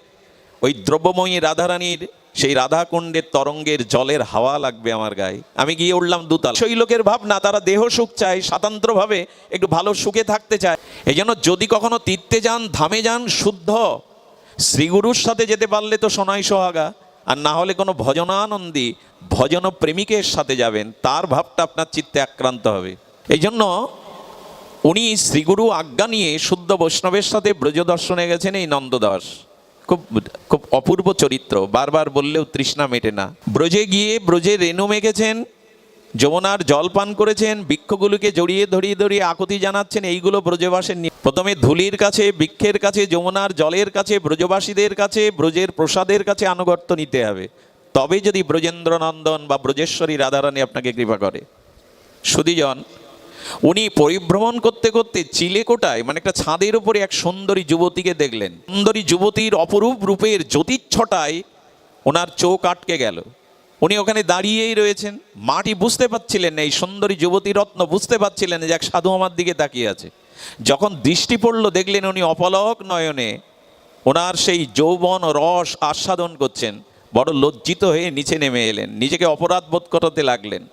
ওই দ্রব্যময়ী রাধারানীর সেই রাধাকুণ্ডের তরঙ্গের জলের হাওয়া লাগবে আমার গায়ে। আমি গিয়ে উঠলাম দুতাল। সেই লোকের ভাবনা, তারা দেহ সুখ চায়, স্বাতন্ত্র্যভাবে একটু ভালো সুখে থাকতে চায়। এই জন্য যদি কখনো তীর্থে যান, ধামে যান, শুদ্ধ শ্রীগুরুর সাথে যেতে পারলে তো সোনাই সোহাগা, আর না হলে কোনো ভজনানন্দী ভজন প্রেমিকের সাথে যাবেন, তার ভাবটা আপনার চিত্তে আক্রান্ত হবে। এই জন্য উনি শ্রীগুরু আজ্ঞা নিয়ে শুদ্ধ বৈষ্ণবের সাথে ব্রজ দর্শনে গেছেন এই নন্দদাস। খুব খুব অপূর্ব চরিত্র, বারবার বললেও তৃষ্ণা মেটে না। ব্রজে গিয়ে ব্রজে রেণু মেখেছেন, যমুনার জল পান করেছেন, বৃক্ষগুলোকে জড়িয়ে ধরিয়ে আকুতি জানাচ্ছেন। এইগুলো ব্রজবাসের প্রথমে ধুলির কাছে, বৃক্ষের কাছে, যমুনার জলের কাছে, ব্রজবাসীদের কাছে, ব্রজের প্রসাদের কাছে আনুগত্য নিতে হবে। তবে যদি ব্রজেন্দ্র নন্দন বা ব্রজেশ্বরী রাধারানী আপনাকে কৃপা করে। সুধীজন, উনি পরিভ্রমণ করতে করতে চিলেকোটায়, মানে একটা ছাদের উপরে এক সুন্দরী যুবতীকে দেখলেন। সুন্দরী যুবতীর অপরূপ রূপের জ্যোতিচ্ছটায় ওনার চোখ আটকে গেল। উনি ওখানে দাঁড়িয়েই রয়েছেন, মাটি বুঝতে পারছিলেন না, এই সুন্দরী যুবতী রত্ন বুঝতে পারছিলেন যে এক সাধু আমার দিকে তাকিয়ে আছে। যখন দৃষ্টি পড়ল, দেখলেন উনি অপলক নয়নে ওনার সেই যৌবন রস আস্বাদন করছেন। বড় লজ্জিত হয়ে নিচে নেমে এলেন, নিজেকে অপরাধ বোধ করতে লাগলেন।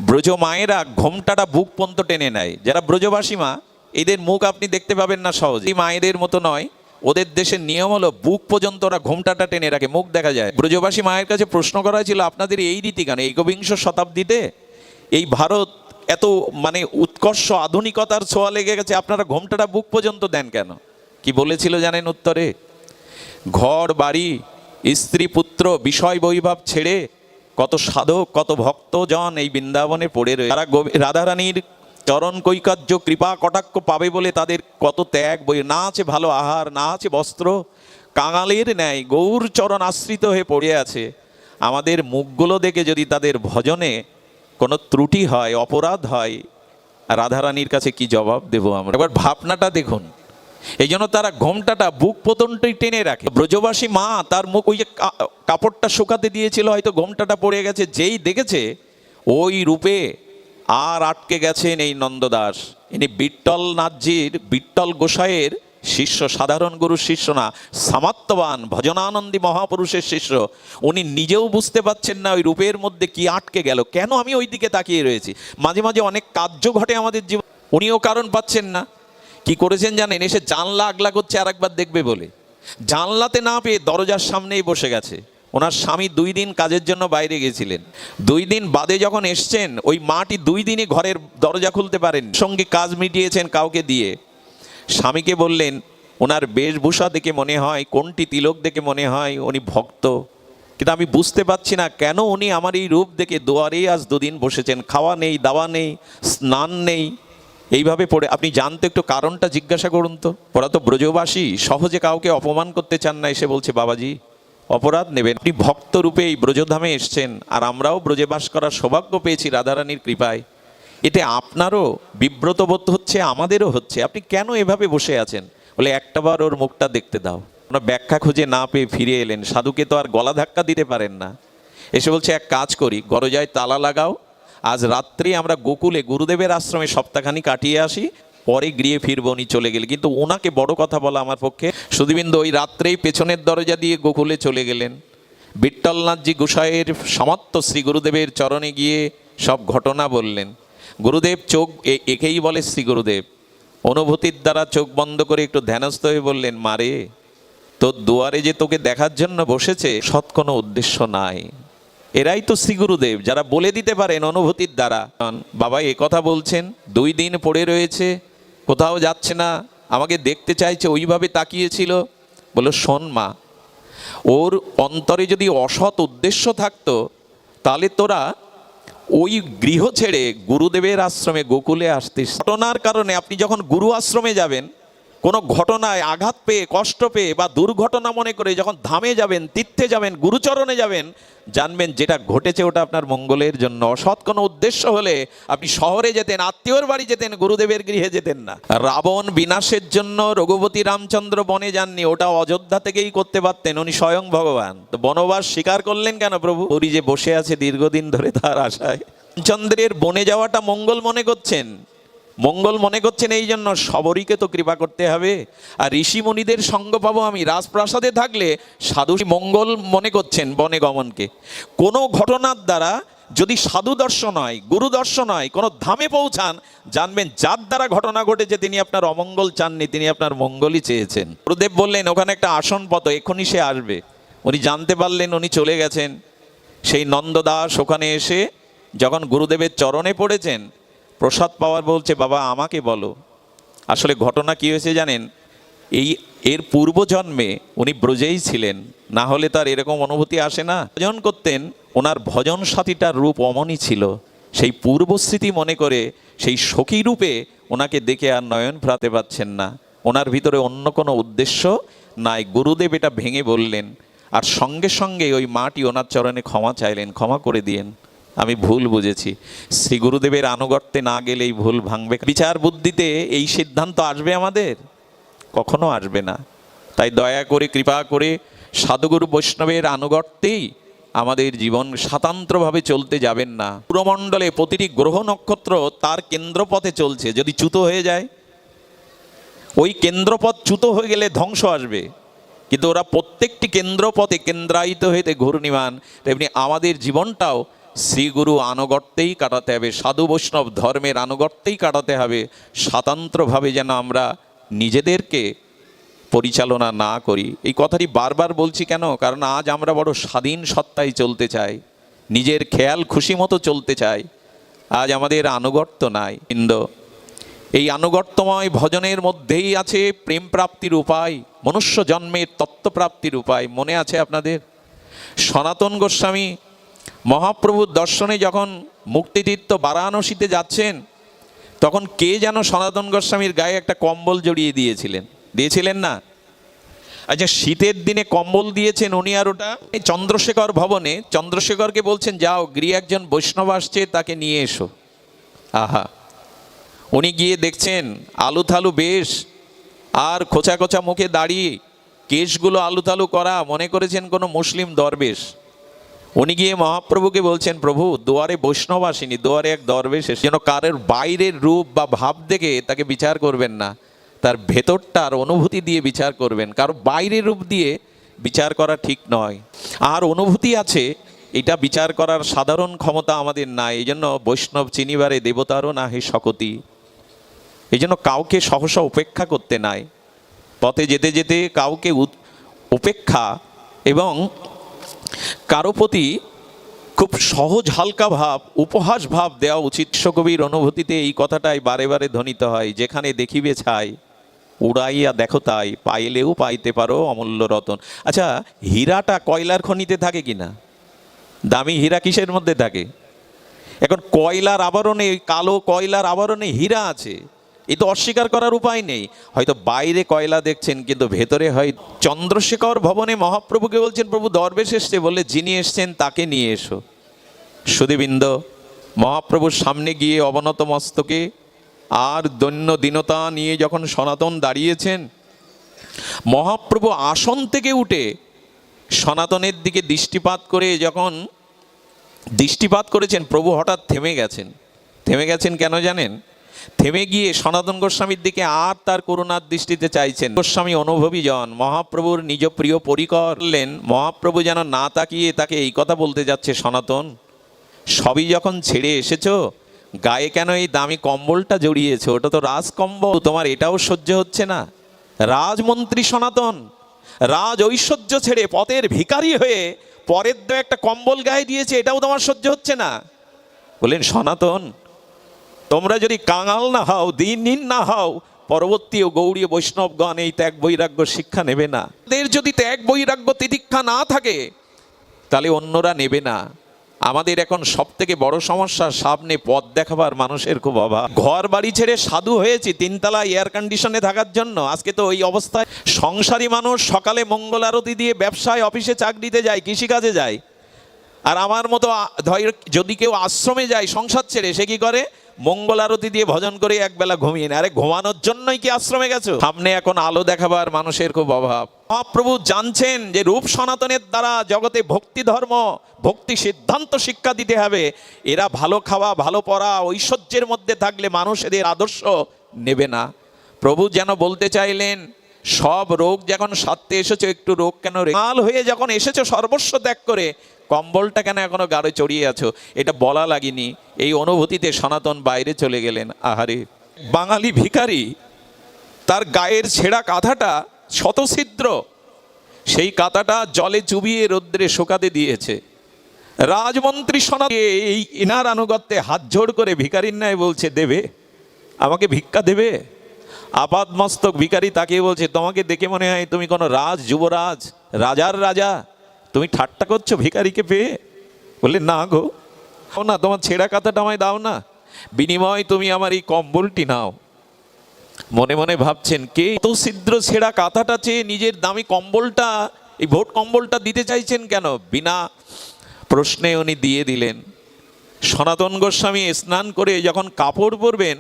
ব্রজ মায়েরা ঘোমটাটা বুক পর্যন্ত টেনে নেয়। যারা ব্রজবাসী মা, এদের মুখ আপনি দেখতে পাবেন না সহজে। মায়েদের মতো নয়, ওদের দেশের নিয়ম হলো বুক পর্যন্ত ওরা ঘোমটাটা টেনে রাখে, মুখ দেখা যায়। ব্রজবাসী মায়ের কাছে প্রশ্ন করা হয়েছিল, আপনাদের এই রীতি কেন? একবিংশ শতাব্দীতে এই ভারত এত মানে উৎকর্ষ আধুনিকতার ছোঁয়া লেগে গেছে, আপনারা ঘোমটাটা বুক পর্যন্ত দেন কেন? কি বলেছিল জানেন উত্তরে? ঘর বাড়ি, স্ত্রী পুত্র, বিষয় বৈভব ছেড়ে কত সাধক, কত ভক্তজন এই বৃন্দাবনে পড়ে রয়েছে। তারা রাধারানীর চরণ কৈকার্য কৃপা কটাক্ষ পাবে বলে তাদের কত ত্যাগ, বই না আছে ভালো আহার, না আছে বস্ত্র, কাঙালের ন্যায় গৌর চরণ আশ্রিত হয়ে পড়ে আছে। আমাদের মুখগুলো দেখে যদি তাদের ভজনে কোনো ত্রুটি হয়, অপরাধ হয়, রাধারানীর কাছে কি জবাব দেব আমরা? এবার ভাবনাটা দেখুন। এই জন্য তারা ঘোমটাটা বুক পতনটাই টেনে রাখে। ব্রজবাসী মা তার মুখ, ওই যে কাপড়টা শুকাতে দিয়েছিল, হয়তো ঘোমটাটা পড়ে গেছে, যেই দেখেছে ওই রূপে আর আটকে গেছেন এই নন্দদাস। ইনি বিট্টল নাথজির, বিট্টল গোসাইয়ের শিষ্য, সাধারণ গুরুর শিষ্য না, সামর্থ্যবান ভজনানন্দী মহাপুরুষের শিষ্য। উনি নিজেও বুঝতে পারছেন না ওই রূপের মধ্যে কি আটকে গেল, কেন আমি ওই দিকে তাকিয়ে রয়েছি। মাঝে মাঝে অনেক কার্য ঘটে আমাদের জীবন, উনিও কারণ পাচ্ছেন না। কি করেছেন জানেন? এসে জানলা আগলা করছে আর একবার দেখবে বলে, জানলাতে না পেয়ে দরজার সামনেই বসে গেছে। ওনার স্বামী 2 দিন কাজের জন্য বাইরে গেছিলেন। 2 দিন বাদে যখন এসছেন, ওই মাটি 2 দিনই ঘরের দরজা খুলতে পারেন, সঙ্গে কাজ মিটিয়েছেন কাউকে দিয়ে। স্বামীকে বললেন, ওনার বেশভূষা দেখে মনে হয়, কোনটি তিলক দেখে মনে হয় উনি ভক্ত, কিন্তু আমি বুঝতে পারছি না কেন উনি আমার এই রূপ দেখে দুয়ারেই আজ 2 দিন বসেছেন, খাওয়া নেই, দাওয়া নেই, স্নান নেই, এইভাবে পড়ে। আপনি জানতে একটু কারণটা জিজ্ঞাসা করুন তো। ওরা তো ব্রজবাসী, সহজে কাউকে অপমান করতে চান না। এসে বলছে, বাবাজি অপরাধ নেবেন, আপনি ভক্ত রূপে এই ব্রজধামে এসছেন, আর আমরাও ব্রজে বাস করার সৌভাগ্য পেয়েছি রাধারানীর কৃপায়, এতে আপনারও বিব্রত বোধ হচ্ছে, আমাদেরও হচ্ছে, আপনি কেন এভাবে বসে আছেন? বলে, একটাবার ওর মুখটা দেখতে দাও। ওরা ব্যাখ্যা খুঁজে না পেয়ে ফিরে এলেন। সাধুকে তো আর গলা ধাক্কা দিতে পারেন না। এসে বলছে, এক কাজ করি, দরজায় তালা লাগাও, আজ রাত্রি আমরা গোকুলে গুরুদেবের আশ্রমে সপ্তাহখানি কাটিয়ে আসি, পরে গৃহে ফিরবো। উনি চলে গেলেন, কিন্তু ওনাকে বড় কথা বলা আমার পক্ষে। সুধীবৃন্দ, ওই রাত্রেই পেছনের দরজা দিয়ে গোকুলে চলে গেলেন। বিঠ্ঠলনাথজি গোসাইয়ের সমস্ত শ্রী গুরুদেবের চরণে গিয়ে সব ঘটনা বললেন। গুরুদেব চোখ একেই বলে শ্রী গুরুদেব, অনুভূতির দ্বারা চোখ বন্ধ করে একটু ধ্যানস্থ হয়ে বললেন, মারে তোর দুয়ারে যে তোকে দেখার জন্য বসেছে, সৎ কোনো উদ্দেশ্য নাই। এরাই তো শ্রী গুরুদেব, যারা বলে দিতে পারেন অনুভূতির দ্বারা। বাবা এ কথা বলছেন, 2 দিন পড়ে রয়েছে, কোথাও যাচ্ছে না, আমাকে দেখতে চাইছে, ওইভাবে তাকিয়েছিল। বলল, শোন মা, ওর অন্তরে যদি অসৎ উদ্দেশ্য থাকতো, তাহলে তোরা ওই গৃহ ছেড়ে গুরুদেবের আশ্রমে গোকুলে আসতিস। ঘটনার কারণে আপনি যখন গুরু আশ্রমে যাবেন, কোনো ঘটনায় আঘাত পেয়ে, কষ্ট পেয়ে বা দুর্ঘটনা মনে করে যখন ধামে যাবেন, তীর্থে যাবেন, গুরুচরণে যাবেন, জানবেন যেটা ঘটেছে ওটা আপনার মঙ্গলের জন্য। অসৎ কোনো উদ্দেশ্য হলে আপনি শহরে যেতেন, আত্মীয়র বাড়ি যেতেন, গুরুদেবের গৃহে যেতেন না। রাবণ বিনাশের জন্য রঘুপতি রামচন্দ্র বনে যাননি, ওটা অযোধ্যা থেকেই করতে পারতেন, উনি স্বয়ং ভগবান। তো বনবাস স্বীকার করলেন কেন প্রভু? ওরি যে বসে আছে দীর্ঘদিন ধরে তার আশায়। রামচন্দ্রের বনে যাওয়াটা মঙ্গল মনে করছেন, মঙ্গল মনে করছেন, এই জন্য সবরীকে তো কৃপা করতে হবে। আর ঋষি মুনিদের সঙ্গ পাবো আমি, রাজপ্রাসাদে থাকলে সাধু মঙ্গল মনে করছেন বনে গমনকে। কোনো ঘটনার দ্বারা যদি সাধু দর্শন হয়, গুরু দর্শন হয়, কোনো ধামে পৌঁছান, জানবেন যার দ্বারা ঘটনা ঘটেছে তিনি আপনার অমঙ্গল চাননি, তিনি আপনার মঙ্গলই চেয়েছেন। গুরুদেব বললেন, ওখানে একটা আসন পত, এক্ষুনি সে আসবে। উনি জানতে পারলেন, উনি চলে গেছেন। সেই নন্দদাস ওখানে এসে যখন গুরুদেবের চরণে পড়েছেন, প্রসাদ পাওয়ার বলছে, বাবা আমাকে বলো আসলে ঘটনা কি হয়েছে জানেন? এর পূর্বজন্মে উনি ব্রজেই ছিলেন, না হলে তার এরকম অনুভূতি আসে না। ভজন করতেন, ওনার ভজন সাথীটার রূপ অমনই ছিল। সেই পূর্বস্মৃতি মনে করে সেই সখী রূপে ওনাকে দেখে আর নয়ন ফেরাতে পারছেন না। ওনার ভিতরে অন্য কোনো উদ্দেশ্য নাই। গুরুদেব এটা ভেঙে বললেন, আর সঙ্গে সঙ্গে ওই মাটি ওনার চরণে ক্ষমা চাইলেন, ক্ষমা করে দিয়েন, আমি ভুল বুঝেছি। শ্রী গুরুদেবের আনুগত্যে না গেলে এই ভুল ভাঙবে। বিচার বুদ্ধিতে এই সিদ্ধান্ত আসবে আমাদের? কখনো আসবে না। তাই দয়া করে, কৃপা করে সাধুগুরু বৈষ্ণবের আনুগত্যেই আমাদের জীবন স্বতন্ত্রভাবে চলতে যাবেন না। পুরমণ্ডলে প্রতিটি গ্রহ নক্ষত্র তার কেন্দ্রপথে চলছে, যদি চ্যুত হয়ে যায়, ওই কেন্দ্রপথ চ্যুত হয়ে গেলে ধ্বংস আসবে। কিন্তু ওরা প্রত্যেকটি কেন্দ্রপথে কেন্দ্রায়িত হইতে ঘূর্ণিমান। তেমনি আমাদের জীবনটাও শ্রীগুরু আনুগত্যেই কাটাতে হবে, সাধু বৈষ্ণব ধর্মের আনুগত্যেই কাটাতে হবে। স্বতন্ত্রভাবে যেন আমরা নিজেদেরকে পরিচালনা না করি। এই কথাটি বারবার বলছি কেন? কারণ আজ আমরা বড় স্বাধীন সত্তায় চলতে চাই, নিজের খেয়াল খুশি মতো চলতে চাই। আজ আমাদের আনুগত্য নাই। কিন্তু এই আনুগত্যময় ভজনের মধ্যেই আছে প্রেম প্রাপ্তির উপায়, মনুষ্য জন্মের তত্ত্বপ্রাপ্তির উপায়। মনে আছে আপনাদের? সনাতন গোস্বামী মহাপ্রভুর দর্শনে যখন মুক্তিতীর্থ বারাণসীতে যাচ্ছেন, তখন কে যেন সনাতন গোস্বামীর গায়ে একটা কম্বল জড়িয়ে দিয়েছিলেন না? আচ্ছা, শীতের দিনে কম্বল দিয়েছেন উনি, আর ওটা চন্দ্রশেখর ভবনে। চন্দ্রশেখরকে বলছেন, যাও গৃহে একজন বৈষ্ণব আসছে, তাকে নিয়ে এসো। আহা, উনি গিয়ে দেখছেন আলুথালু বেশ, আর খোঁচা খোঁচা মুখে দাঁড়িয়ে, কেশগুলো আলুথালু করা, মনে করেছেন কোনো মুসলিম দরবেশ। উনি গিয়ে মহাপ্রভুকে বলছেন, প্রভু দুয়ারে বৈষ্ণব আসেনি, দুয়ারে এক দরবেশ এসে। যেন কারোর বাইরের রূপ বা ভাব দেখে তাকে বিচার করবেন না, তার ভেতরটার অনুভূতি দিয়ে বিচার করবেন। কারো বাইরের রূপ দিয়ে বিচার করা ঠিক নয়। আর অনুভূতি আছে, এটা বিচার করার সাধারণ ক্ষমতা আমাদের নাই। এই জন্য বৈষ্ণব চিনিবারে দেবতারও না হে শকতি। এই জন্য কাউকে সহসা উপেক্ষা করতে নাই। পথে যেতে যেতে কাউকে উপেক্ষা এবং কারো প্রতি খুব সহজ হালকা ভাব, উপহাস ভাব দেওয়া উচিত। বিশ্বকবির অনুভূতিতে এই কথাটাই বারে বারে ধ্বনিত হয়, যেখানে দেখিবে ছাই উড়াইয়া দেখো তাই, পাইলেও পাইতে পারো অমূল্য রতন। আচ্ছা, হীরাটা কয়লার খনিতে থাকে কিনা? দামি হীরা কিসের মধ্যে থাকে? এখন কয়লার আবরণে, কালো কয়লার আবরণে হীরা আছে, এই তো অস্বীকার করার উপায় নেই। হয়তো বাইরে কয়লা দেখছেন, কিন্তু ভেতরে হয়। চন্দ্রশেখর ভবনে মহাপ্রভুকে বলছেন, প্রভু দরবেশ এসছে, বলে যিনি এসছেন তাকে নিয়ে এসো। সুধীবৃন্দ, মহাপ্রভুর সামনে গিয়ে অবনত মস্তকে আর দৈন্য দীনতা নিয়ে যখন সনাতন দাঁড়িয়েছেন, মহাপ্রভু আসন থেকে উঠে সনাতনের দিকে দৃষ্টিপাত করে যখন দৃষ্টিপাত করেছেন, প্রভু হঠাৎ থেমে গেছেন। থেমে গেছেন কেন জানেন? থেমে গিয়ে সনাতন গোস্বামীর দিকে আর তার করুণার দৃষ্টিতে চাইছেন। গোস্বামী অনুভবী জন, মহাপ্রভুর নিজ প্রিয় পরিকরলেন। মহাপ্রভু যেন না তাকিয়ে তাকে এই কথা বলতে যাচ্ছে, সনাতন সবই যখন ছেড়ে এসেছো, গায়ে কেন এই দামি কম্বলটা জড়িয়েছো? ওটা তো রাজকম্বল, তোমার এটাও সহ্য হচ্ছে না? রাজমন্ত্রী সনাতন, রাজ ঐশ্বর্য ছেড়ে পথের ভিখারি হয়ে পরের দু একটা কম্বল গায়ে দিয়েছে, এটাও তোমার সহ্য হচ্ছে না? বললেন, সনাতন তোমরা যদি কাঙাল না হও, দিনহীন না হও, পরবর্তী ও গৌড়ীয় বৈষ্ণবগণ এই ত্যাগ বৈরাগ্য শিক্ষা নেবে না। এদের যদি ত্যাগ বৈরাগ্য তিতিক্ষা না থাকে, তাহলে অন্যরা নেবে না। আমাদের এখন সব থেকে বড় সমস্যা, সামনে পথ দেখাবার মানুষের খুব অভাব। ঘর বাড়ি ছেড়ে সাধু হয়েছি তিনতলায় এয়ার কন্ডিশনে থাকার জন্য। আজকে তো ওই অবস্থায় সংসারী মানুষ সকালে মঙ্গল আরতি দিয়ে ব্যবসায়, অফিসে চাকরিতে যায়, কৃষিকাজে যায়। আর আমার মতো যদি কেউ আশ্রমে যায় সংসার ছেড়ে, সে কি করে? মঙ্গল আরতি দিয়ে ভজন করে একবেলা ঘুমিয়ে নেয়। আরে ঘুমানোর জন্যই কি আশ্রমে গেছো? সামনে এখন আলো দেখাবার মানুষের খুব অভাব। মহাপ্রভু জানছেন যে রূপ সনাতনের দ্বারা জগতে ভক্তি ধর্ম, ভক্তি সিদ্ধান্ত শিক্ষা দিতে হবে। এরা ভালো খাওয়া, ভালো পড়া, ঐশ্বর্যের মধ্যে থাকলে মানুষ এদের আদর্শ নেবে না। প্রভু যেন বলতে চাইলেন, সব রোগ যখন সারতে এসেছো, একটু রোগ কেন রেঙাল হয়ে যখন এসেছো সর্বস্ব ত্যাগ করে, কম্বলটা কেন এখনো গাড়ে চড়িয়ে আছো? এটা বলা লাগেনি। এই অনুভূতিতে সনাতন বাইরে চলে গেলেন। আহারে, বাঙালি ভিখারি, তার গায়ের ছেঁড়া কাঁথাটা শতছিদ্র, সেই কাঁথাটা জলে চুবিয়ে রৌদ্রে শুকাতে দিয়েছে। রাজমন্ত্রী সনাতন এই ইনার আনুগত্যে হাত জোড় করে ভিখারির ন্যায় বলছে, দেবে আমাকে ভিক্ষা দেবে? আপাদমস্তক ভিখারি তাকিয়ে বলছে, তোমাকে দেখে মনে হয় তুমি কোনো রাজ, যুবরাজ, রাজার রাজা, তুমি ঠাট্টা করছো ভিখারিকে পেয়ে? বললে, না গো, না, তোমার ছেঁড়া কাঁথাটা আমায় দাও না, বিনিময় তুমি আমার এই কম্বলটি নাও। মনে মনে ভাবছেন, কে তো ছিদ্র ছেঁড়া কাঁথাটা চেয়ে নিজের দামি কম্বলটা, এই ভোট কম্বলটা দিতে চাইছেন কেন? বিনা প্রশ্নে উনি দিয়ে দিলেন। সনাতন গোস্বামী স্নান করে যখন কাপড় পরবেন,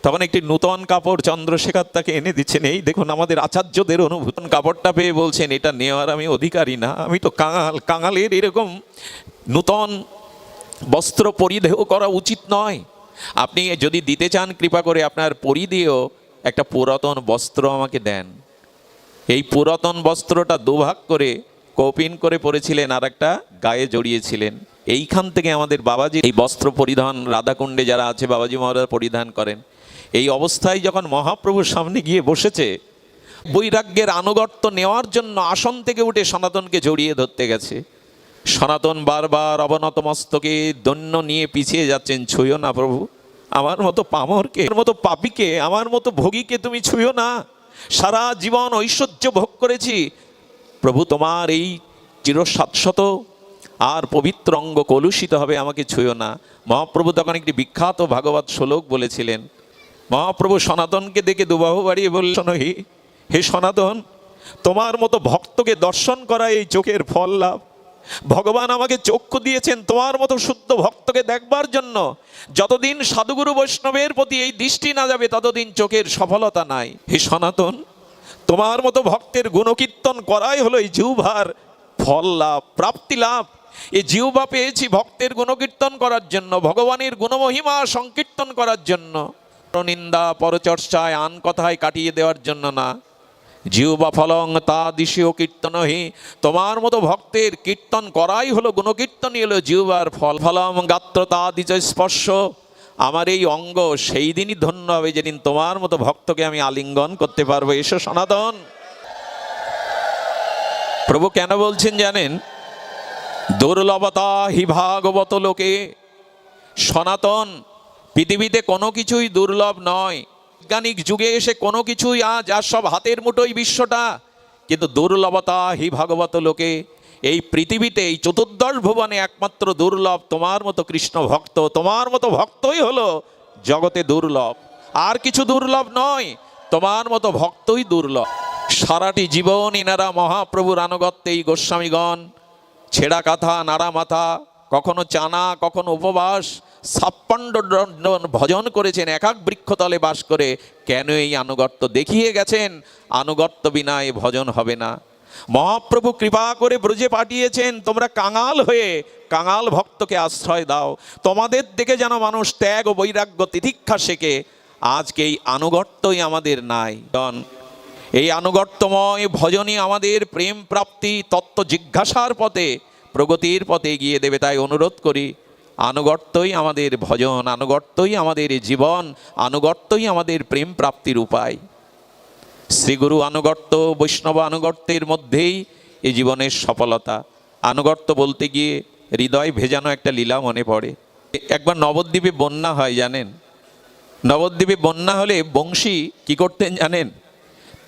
তখন একটি নূতন কাপড় চন্দ্রশেখর তাকে এনে দিচ্ছেন। এই দেখুন আমাদের আচার্যদের অনুভূতি। কাপড়টা পেয়ে বলছেন, এটা নেওয়ার আমি অধিকারী না, আমি তো কাঙাল, কাঙালের এরকম নূতন বস্ত্র পরিধেয় করা উচিত নয়। আপনি যদি দিতে চান, কৃপা করে আপনার পরিধেয় একটা পুরাতন বস্ত্র আমাকে দেন। এই পুরাতন বস্ত্রটা দুভাগ করে কৌপিন করে পরেছিলেন, আর একটা গায়ে জড়িয়েছিলেন। এইখান থেকে আমাদের বাবাজি এই বস্ত্র পরিধান, রাধাকুণ্ডে যারা আছে বাবাজি মহারাজ পরিধান করেন। এই অবস্থায় যখন মহাপ্রভুর সামনে গিয়ে বসেছে, বৈরাগ্যের আনুগত্য নেওয়ার জন্য আসন থেকে উঠে সনাতনকে জড়িয়ে ধরতে গেছে। সনাতন বারবার অবনত মস্তকে দৈন্য নিয়ে পিছিয়ে যাচ্ছেন, ছুঁয়ো না প্রভু, আমার মতো পামরকে, আমার মতো পাপীকে, আমার মতো ভোগীকে তুমি ছুঁয়ো না। সারা জীবন ঐশ্বর্য ভোগ করেছি প্রভু, তোমার এই চিরশাশ্বত আর পবিত্র অঙ্গ কলুষিত হবে, আমাকে ছুঁয়ো না। মহাপ্রভু তখন একটি বিখ্যাত ভাগবত শ্লোক বলেছিলেন। মহাপ্রভু সনাতনকে দেখে দুবাহু বাড়িয়ে বললেন, হে সনাতন, তোমার মতো ভক্তকে দর্শন করা এই চোখের ফল লাভ। ভগবান আমাকে চক্ষু দিয়েছেন তোমার মতো শুদ্ধ ভক্তকে দেখবার জন্য। যতদিন সাধুগুরু বৈষ্ণবের প্রতি এই দৃষ্টি না যাবে, ততদিন চোখের সফলতা নাই। হে সনাতন, তোমার মতো ভক্তের গুণকীর্তন করাই হলো এই জিহ্বার ফল লাভ, প্রাপ্তি লাভ। এই জিহ্বা পেয়েছি ভক্তের গুণকীর্তন করার জন্য, ভগবানের গুণমহিমা সংকীর্তন করার জন্য, নিন্দা পরচর্চায় আন কথায় কাটিয়ে দেওয়ার জন্য না। জিহ্বা ফলং তা দিশীয় কীর্তনহি, তোমার মতো ভক্তের কীর্তন করাই হলো গুণকীর্তনই হলো জিহ্বার ফল। ফলম গাত্র তা দিচ স্পর্শ, আমার এই অঙ্গ সেই দিনই ধন্য হবে যেদিন তোমার মতো ভক্তকে আমি আলিঙ্গন করতে পারবো। এসো সনাতন। প্রভু কেন বলছেন জানেন? দুর্লভতা হি ভাগবত লোকে। সনাতন পৃথিবীতে কোনো কিছুই দুর্লভ নয়। বৈজ্ঞানিক যুগে এসে কোনো কিছুই আজ আর সব হাতের মুঠোই বিশ্বটা, কিন্তু দুর্লভতা হি ভাগবত লোকে। এই পৃথিবীতে এই চতুর্দশ ভুবনে একমাত্র দুর্লভ তোমার মতো কৃষ্ণ ভক্ত। তোমার মতো ভক্তই হলো জগতে দুর্লভ, আর কিছু দুর্লভ নয়, তোমার মতো ভক্তই দুর্লভ। সারাটি জীবন ইনারা মহাপ্রভুর আনুগত্যে এই গোস্বামীগণ ছেঁড়া কাঁথা নাড়া মাথা, কখনো চানা কখনো উপবাস, 56 ভজন করেছেন এক এক বৃক্ষতলে বাস করে। কেন এই আনুগত্য দেখিয়ে গেছেন আনুগত্য বিনা এ ভজন হবে না। মহাপ্রভু কৃপা করে ব্রজে পাঠিয়েছেন, তোমরা কাঙাল হয়ে কাঙাল ভক্তকে আশ্রয় দাও। তোমাদের দেখে যেন মানুষ ত্যাগ ও বৈরাগ্য তিতিক্ষা শেখে। আজকে এই আনুগত্যই আমাদের নাই। এই আনুগত্যময় ভজনই আমাদের প্রেম প্রাপ্তি তত্ত্ব জিজ্ঞাসার পথে প্রগতির পথে এগিয়ে দেবে। তাই অনুরোধ করি, আনুগত্যই আমাদের ভজন, আনুগত্যই আমাদের জীবন, আনুগত্যই আমাদের প্রেম প্রাপ্তির উপায়। শ্রীগুরু আনুগত্য বৈষ্ণব আনুগত্যের মধ্যেই এই জীবনের সফলতা। আনুগত্য বলতে গিয়ে হৃদয় ভেজানো একটা লীলা মনে পড়ে। একবার নবদ্বীপে বন্যা হয় জানেন। নবদ্বীপে বন্যা হলে বংশী কি করতেন জানেন?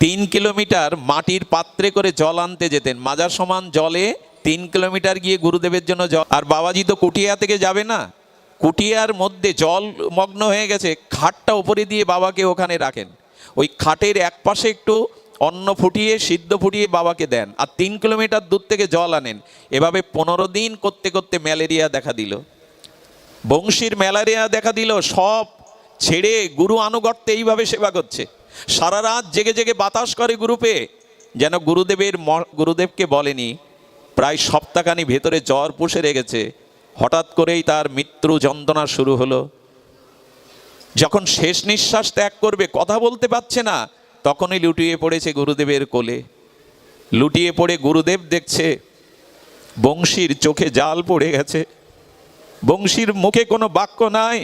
3 কিলোমিটার মাটির পাত্রে করে জল আনতে যেতেন। মাজার সমান জলে 3 কিলোমিটার গিয়ে গুরুদেবের জন্য জল। আর বাবাজি তো কুটিয়া থেকে যাবে না, কুটিয়ার মধ্যে জল মগ্ন হয়ে গেছে, খাটটা উপরে দিয়ে বাবাকে ওখানে রাখেন। ওই খাটের এক পাশে একটু অন্ন ফুটিয়ে সিদ্ধ ফুটিয়ে বাবাকে দেন, আর 3 কিলোমিটার দূর থেকে জল আনেন। এভাবে 15 দিন করতে করতে ম্যালেরিয়া দেখা দিল। বংশীর ম্যালেরিয়া দেখা দিল, সব ছেড়ে গুরু আনুগত্যে এইভাবে সেবা করছে। সারা রাত জেগে জেগে বাতাস করে গ্রুপে, যেন গুরুদেবকে বলেনি। প্রায় সপ্তাহখানি ভেতরে জ্বর পুষে রেখেছে। হঠাৎ করেই তার মৃত্যু যন্ত্রণা শুরু হলো। যখন শেষ নিঃশ্বাস ত্যাগ করবে, কথা বলতে পারছে না, তখনই লুটিয়ে পড়েছে গুরুদেবের কোলে। লুটিয়ে পড়ে গুরুদেব দেখছে বংশীর চোখে জাল পড়ে গেছে, বংশীর মুখে কোনো বাক্য নাই।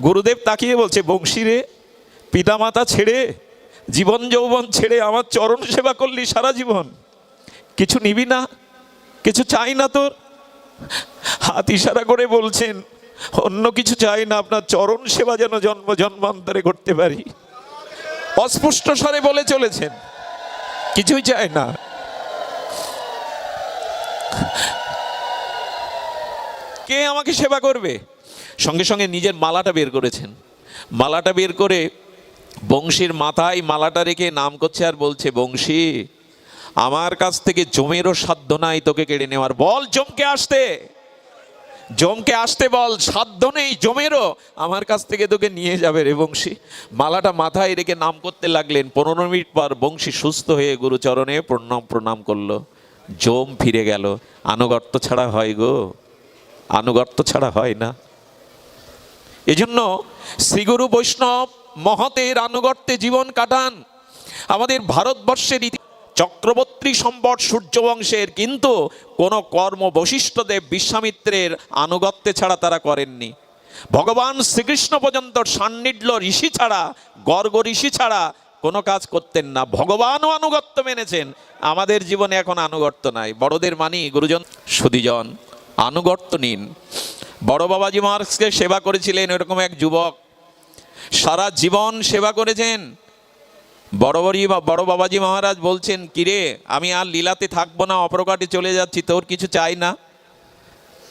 গুরুদেব তাকিয়ে বলছে, বংশী রে, পিতামাতা ছেড়ে জীবন যৌবন ছেড়ে আমার চরণ সেবা করলি সারা জীবন, কিছু নিবি না? কিছু চাই না তোর? হাত ইশারা করে বলছেন, অন্য কিছু চাই না, আপনার চরণ সেবা যেন জন্ম জন্মান্তরে করতে পারি। অস্পষ্ট স্বরে বলে চলেছেন, কিছুই চায় না। কে আমাকে সেবা করবে? সঙ্গে সঙ্গে নিজের মালাটা বের করেছেন। মালাটা বের করে বংশীর মাথায় মালাটা রেখে নাম করছে আর বলছে, বংশী, আমার কাছ থেকে জমেরও সাধ্য নাই তোকে কেড়ে নেওয়ার। বল জমকে আসতে, জমকে আসতে বল, সাধ্য নেই জমেরও, আমার কাছ থেকে তোকে নিয়ে যাবে রে বংশী। মালাটা মাথায় রেখে নাম করতে লাগলেন। 15 মিনিট পর বংশী সুস্থ হয়ে গুরুচরণে প্রণাম করলো। জম ফিরে গেল। আনুগত্য ছাড়া হয় গো, আনুগত্য ছাড়া হয় না। এজন্য শ্রীগুরু বৈষ্ণব মহতের আনুগত্যে জীবন কাটান। আমাদের ভারতবর্ষের চক্রবর্তী সম্বট সূর্যবংশের কিন্তু কোনো কর্ম বশিষ্ঠদেব বিশ্বামিত্রের আনুগত্যে ছাড়া তারা করেননি। ভগবান শ্রীকৃষ্ণ পর্যন্ত সান্নিধ্য ঋষি ছাড়া, গর্গ ঋষি ছাড়া কোনো কাজ করতেন না। ভগবানও আনুগত্য মেনেছেন। আমাদের জীবনে এখন আনুগত্য নাই। বড়দের মানি, গুরুজন সুধীজন, আনুগত্য নিন। বড় বাবাজি মহারাজকে সেবা করেছিলেন এরকম এক যুবক, সারা জীবন সেবা করেছেন। বড় বাবাজি মহারাজ বলছেন, কিরে, আমি আর লীলাতে থাকবো না, অপরকাটে চলে যাচ্ছি, তোর কিছু চাই না?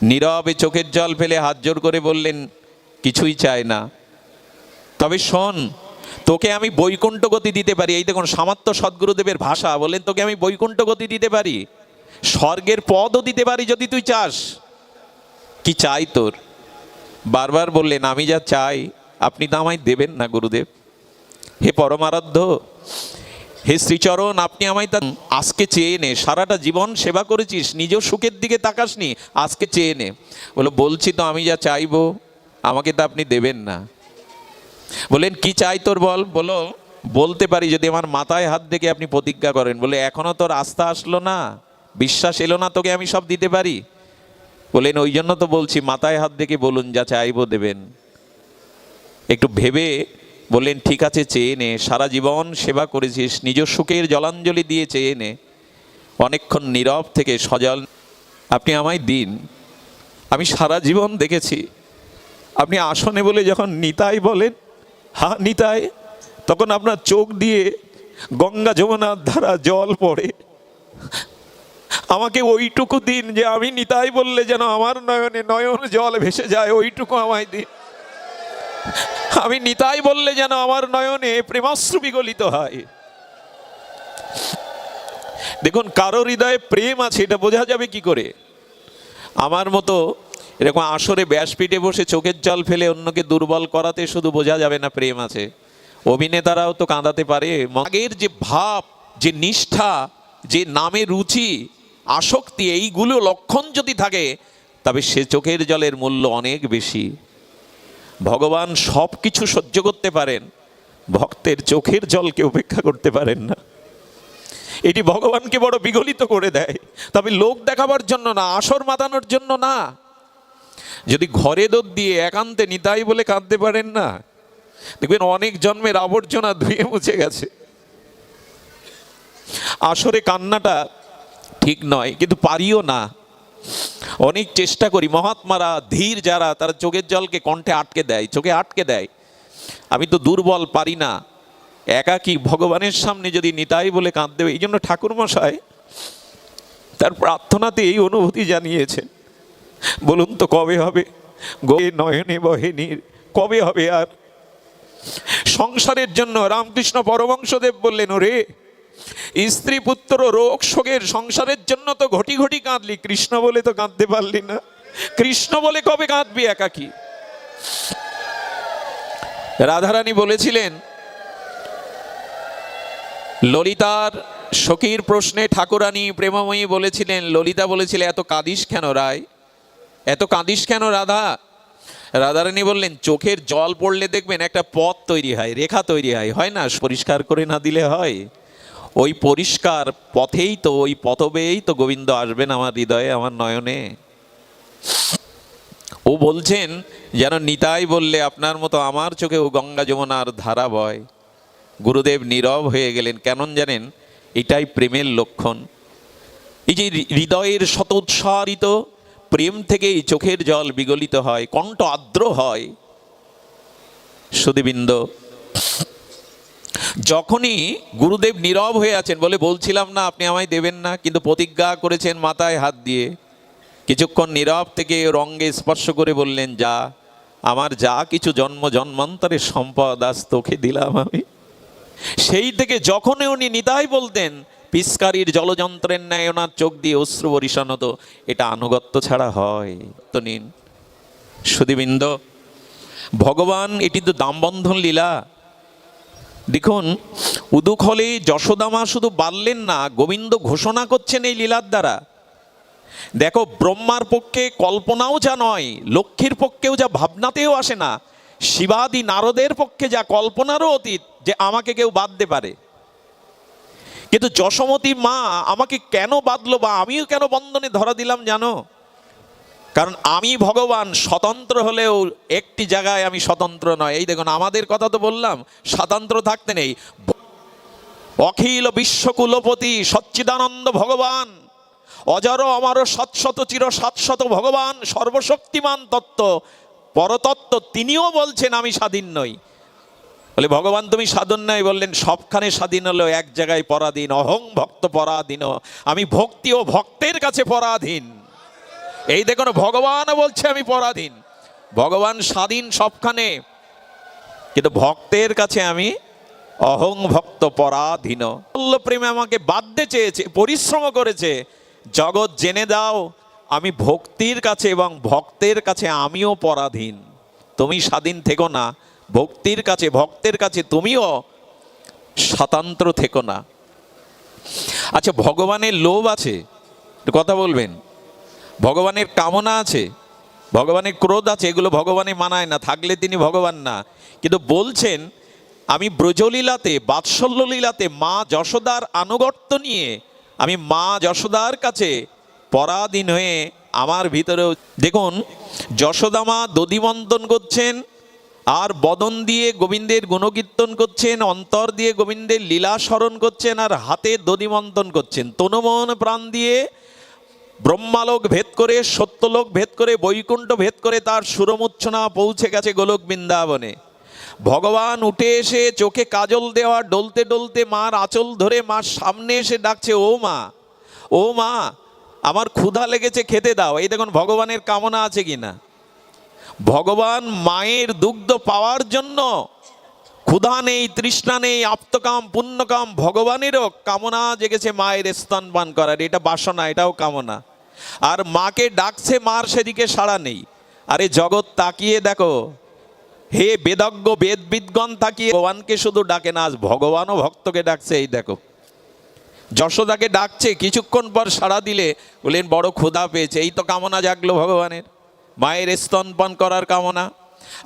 নীরবে চোখের জল ফেলে হাত জোর করে বললেন, কিছুই চাই না, তবে শোন, তোকে আমি বৈকুণ্ঠ গতি দিতে পারি। এই দেখুন সামাত্য সদ্গুরুদেবের ভাষা। বললেন, তোকে আমি বৈকুণ্ঠ গতি দিতে পারি, স্বর্গের পদও দিতে পারি যদি তুই চাস। কি চাই তোর? বারবার বললেন, আমি যা চাই আপনি তো আমায় দেবেন না গুরুদেব। হে পরমারাধ্য, হে শ্রীচরণ, আপনি আমায় তা আজকে চেয়ে নে। সারাটা জীবন সেবা করেছিস, নিজ সুখের দিকে তাকাসনি, আজকে চেয়ে নে। বলছি তো আমি যা চাইবো আমাকে তা আপনি দেবেন না। বলেন, কি চাই তোর বল? বলতে পারি যদি আমার মাথায় হাত দেখে আপনি প্রতিজ্ঞা করেন। বলে, এখনো তোর আস্থা আসলো না, বিশ্বাস এলো না তোকে আমি সব দিতে পারি? বলেন, ওই জন্য তো বলছি, মাথায় হাত দেখে বলুন, যা চাইবো দেবেন। একটু ভেবে বললেন, ঠিক আছে, চেয়ে নে। সারা জীবন সেবা করেছিস, নিজ সুখের জলাঞ্জলি দিয়ে চেয়ে নে। অনেকক্ষণ নীরব থেকে সজল আপনি আমায় দিন। আমি সারা জীবন দেখেছি আপনি আসনে বলে যখন নিতাই বলেন, হ্যাঁ নিতাই, তখন আপনার চোখ দিয়ে গঙ্গা যমুনার ধারা জল পড়ে। আমাকে ওইটুকু দিন যে আমি নিতাই বললে যেন আমার নয়নে নয়ন জল ভেসে যায়, ওইটুকু আমায় দিন। আমি নিতাই বললে যেন আমার নয়নে প্রেমাশ্রু বিগলিত হয়। দেখুন, কারো হৃদয়ে প্রেম আছে এটা বোঝা যাবে কি করে? আমার মতো এরকম আসরে ব্যাসপীঠে বসে চোখের জল ফেলে অন্যকে দুর্বল করাতে শুধু বোঝা যাবে না প্রেম আছে। অভিনেতারাও তো কাঁদাতে পারে। আগের যে ভাব, যে নিষ্ঠা, যে নামে রুচি, আসক্তি, এইগুলো লক্ষণ যদি থাকে তবে সে চোখের জলের মূল্য অনেক বেশি। ভগবান সব কিছু সহ্য করতে পারেন, ভক্তের চোখের জলকে উপেক্ষা করতে পারেন না। এটি ভগবানকে বড় বিগলিত করে দেয়। তবে লোক দেখাবার জন্য না, আসর মাতানোর জন্য না। যদি ঘরে দোদ দিয়ে একান্তে নিতাই বলে কাঁদতে পারেন না, দেখবেন অনেক জন্মের আবর্জনা ধুয়ে মুছে গেছে। আসরে কান্নাটা ঠিক নয়, কিন্তু পারিও না। অনেক চেষ্টা করি, মহাত্মারা ধীর যারা, তারা চোখের জলকে কণ্ঠে আটকে দেয়, চোখে আটকে দেয়। আমি তো দুর্বল, পারি না। একাকী ভগবানের সামনে যদি নিতাই বলে কাঁদতে হবে। এই জন্য ঠাকুরমশাই তার প্রার্থনাতে এই অনুভূতি জানিয়েছেন। বলুন তো কবে হবে গো নয়নে বহে নীর, কবে হবে আর? সংসারের জন্য রামকৃষ্ণ পরমহংসদেব বললেন, ওরে স্ত্রী পুত্র রোগ শোকের সংসারের জন্য তো ঘটি ঘটি কাঁদলি, কৃষ্ণ বলে তো কাঁদতে পারলি না। কৃষ্ণ বলে কবে কাঁদবি একাকী? রাধারানী বলেছিলেন, ললিতার সখীর প্রশ্নে ঠাকুরানী প্রেমময়ী বলেছিলেন, ললিতা বলেছিলেন, এত কাঁদিস কেন রায়, এত কাঁদিস কেন রাধা? রাধারানী বললেন, চোখের জল পড়লে দেখবেন একটা পথ তৈরি হয়, রেখা তৈরি হয়, হয় না? পরিষ্কার করে না দিলে হয়? ওই পরিষ্কার পথেই তো, ওই পথবেই তো গোবিন্দ আসবেন আমার হৃদয়ে, আমার নয়নে। ও বলছেন যেন নিতাই বললে আপনার মতো আমার চোখেও গঙ্গা যমুনার ধারা বয়। গুরুদেব নীরব হয়ে গেলেন। কেন জানেন? এটাই প্রেমের লক্ষণ। এই যে হৃদয়ের শতোৎসারিত প্রেম থেকেই চোখের জল বিগলিত হয়, কণ্ঠ আর্দ্র হয়। সুধীবৃন্দ, যখনই গুরুদেব নীরব হয়ে আছেন, বলে বলছিলাম না আপনি আমায় দেবেন না, কিন্তু প্রতিজ্ঞা করেছেন মাথায় হাত দিয়ে, কিছুক্ষণ নীরব থেকে রঙ্গে স্পর্শ করে বললেন, যা, আমার যা কিছু জন্ম জন্মান্তরের সম্পদ আজ তোকে দিলাম আমি। সেই থেকে যখনই উনি নিতাই বলতেন, পিস্কারির জলযন্ত্রের ন্যায় ওনার চোখ দিয়ে অশ্রু বরিশান হতো। এটা আনুগত্য ছাড়া হয়? তো নিন সুধীবৃন্দ, ভগবান এটি তো দামবন্ধন লীলা। দেখুন, উদুখলে যশোদামা শুধু বাড়লেন না, গোবিন্দ ঘোষণা করছেন এই লীলার দ্বারা। দেখো, ব্রহ্মার পক্ষে কল্পনাও যা নয়, লক্ষ্মীর পক্ষেও যা ভাবনাতেও আসে না, শিবাদি নারদের পক্ষে যা কল্পনারও অতীত যে আমাকে কেউ বাঁধতে পারে। কিন্তু যশোমতী মা আমাকে কেন বাঁধলো বা আমিও কেন বন্ধনে ধরা দিলাম জানো? কারণ আমি ভগবান স্বতন্ত্র হলেও একটি জায়গায় আমি স্বতন্ত্র নয়। এই দেখুন, আমাদের কথা তো বললাম, স্বাতন্ত্র থাকতে নেই। অখিল বিশ্বকুলপতি সচ্চিদানন্দ ভগবান, অজর অমর সৎশত চির সাতশত ভগবান, সর্বশক্তিমান তত্ত্ব পরতত্ত্ব, তিনিও বলছেন আমি স্বাধীন নই। বলে ভগবান তুমি স্বাধীন নয়, বললেন সবখানে স্বাধীন হলেও এক জায়গায় পরাধীন। অহং ভক্ত পরাধীন, আমি ভক্তি ও ভক্তের কাছে পরাধীন। এই দেখুন, ভগবানও বলছে আমি পরাধীন। ভগবান স্বাধীন সবখানে, কিন্তু ভক্তের কাছে আমি অহং ভক্ত পরাধীন। প্রেমে আমাকে বাঁধতে চেয়েছে, পরিশ্রম করেছে। জগৎ জেনে দাও আমি ভক্তির কাছে এবং ভক্তের কাছে আমিও পরাধীন। তুমি স্বাধীন থেকো না, ভক্তির কাছে ভক্তের কাছে তুমিও স্বতন্ত্র থেকো না। আচ্ছা, ভগবানের লোভ আছে, কথা বলবেন? ভগবানের কামনা আছে, ভগবানের ক্রোধ আছে, এগুলো ভগবানে মানায় না, থাকলে তিনি ভগবান না। কিন্তু বলছেন আমি ব্রজলীলাতে, বাৎসল্য লীলাতে মা যশোদার আনুগত্য নিয়ে আমি মা যশোদার কাছে পরাধীন হয়ে আমার ভিতরেও। দেখুন, যশোদামা দধিমন্তন করছেন, আর বদন দিয়ে গোবিন্দের গুণকীর্তন করছেন, অন্তর দিয়ে গোবিন্দের লীলা স্মরণ করছেন, আর হাতে দধিমন্তন করছেন। তনুমন প্রাণ দিয়ে ব্রহ্মালোক ভেদ করে, সত্যলোক ভেদ করে, বৈকুণ্ঠ ভেদ করে তার সুরমূর্ছনা পৌঁছে গেছে গোলক বৃন্দাবনে। ভগবান উঠে এসে চোখে কাজল দেওয়া, ডলতে ডলতে মার আঁচল ধরে মার সামনে এসে ডাকছে, ও মা, ও মা, আমার ক্ষুধা লেগেছে, খেতে দাও। এই দেখুন ভগবানের কামনা আছে কিনা। ভগবান মায়ের দুগ্ধ পাওয়ার জন্য, ক্ষুধা নেই, তৃষ্ণা নেই, আপ্তকাম পুণ্যকাম, ভগবানেরও কামনা জেগেছে মায়ের স্তনপান করার। এটা বাসনা, এটাও কামনা। আর মাকে ডাকছে, মার সেদিকে সাড়া নেই। আরে জগৎ তাকিয়ে দেখো, হে বেদজ্ঞ বেদবিদগণ তাকিয়ে ভগবানকে শুধু ডাকে না, আজ ভগবানও ভক্তকে ডাকছে। এই দেখো যশোদাকে ডাকছে, কিছুক্ষণ পর সাড়া দিলে বললেন বড় ক্ষুধা পেয়েছে। এই তো কামনা জাগলো ভগবানের, মায়ের স্তনপান করার কামনা।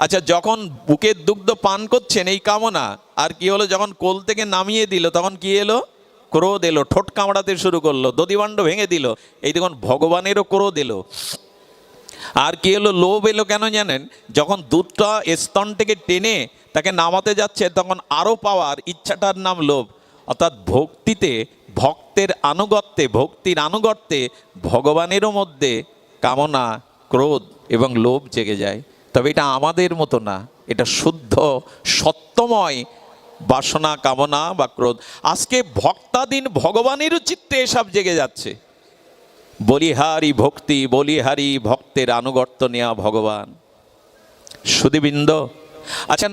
আচ্ছা, যখন বুকের দুগ্ধ পান করছেন এই কামনা, আর কি হলো যখন কোল থেকে নামিয়ে দিল তখন কি এলো? ক্রোধ এলো, ঠোঁট কামড়াতে শুরু করলো, দধিভাণ্ড ভেঙে দিল। এই দেখুন ভগবানেরও ক্রোধ এলো। আর কি এলো? লোভ এলো। কেন জানেন? যখন দুধটা স্তন থেকে টেনে তাকে নামাতে যাচ্ছে তখন আরও পাওয়ার ইচ্ছাটার নাম লোভ। অর্থাৎ ভক্তিতে, ভক্তের আনুগত্যে, ভক্তির আনুগত্যে ভগবানেরও মধ্যে কামনা, ক্রোধ এবং লোভ জেগে যায়। তবে এটা আমাদের মতো না, এটা শুদ্ধ সত্যময় বাসনা, কামনা বা ক্রোধ। আজকে ভক্তাধীন ভগবানেরও চিত্তে এসব জেগে যাচ্ছে। বলিহারি ভক্তি, বলিহারি ভক্তের আনুগত্য নেওয়া ভগবান। সুধীবৃন্দ, আচ্ছা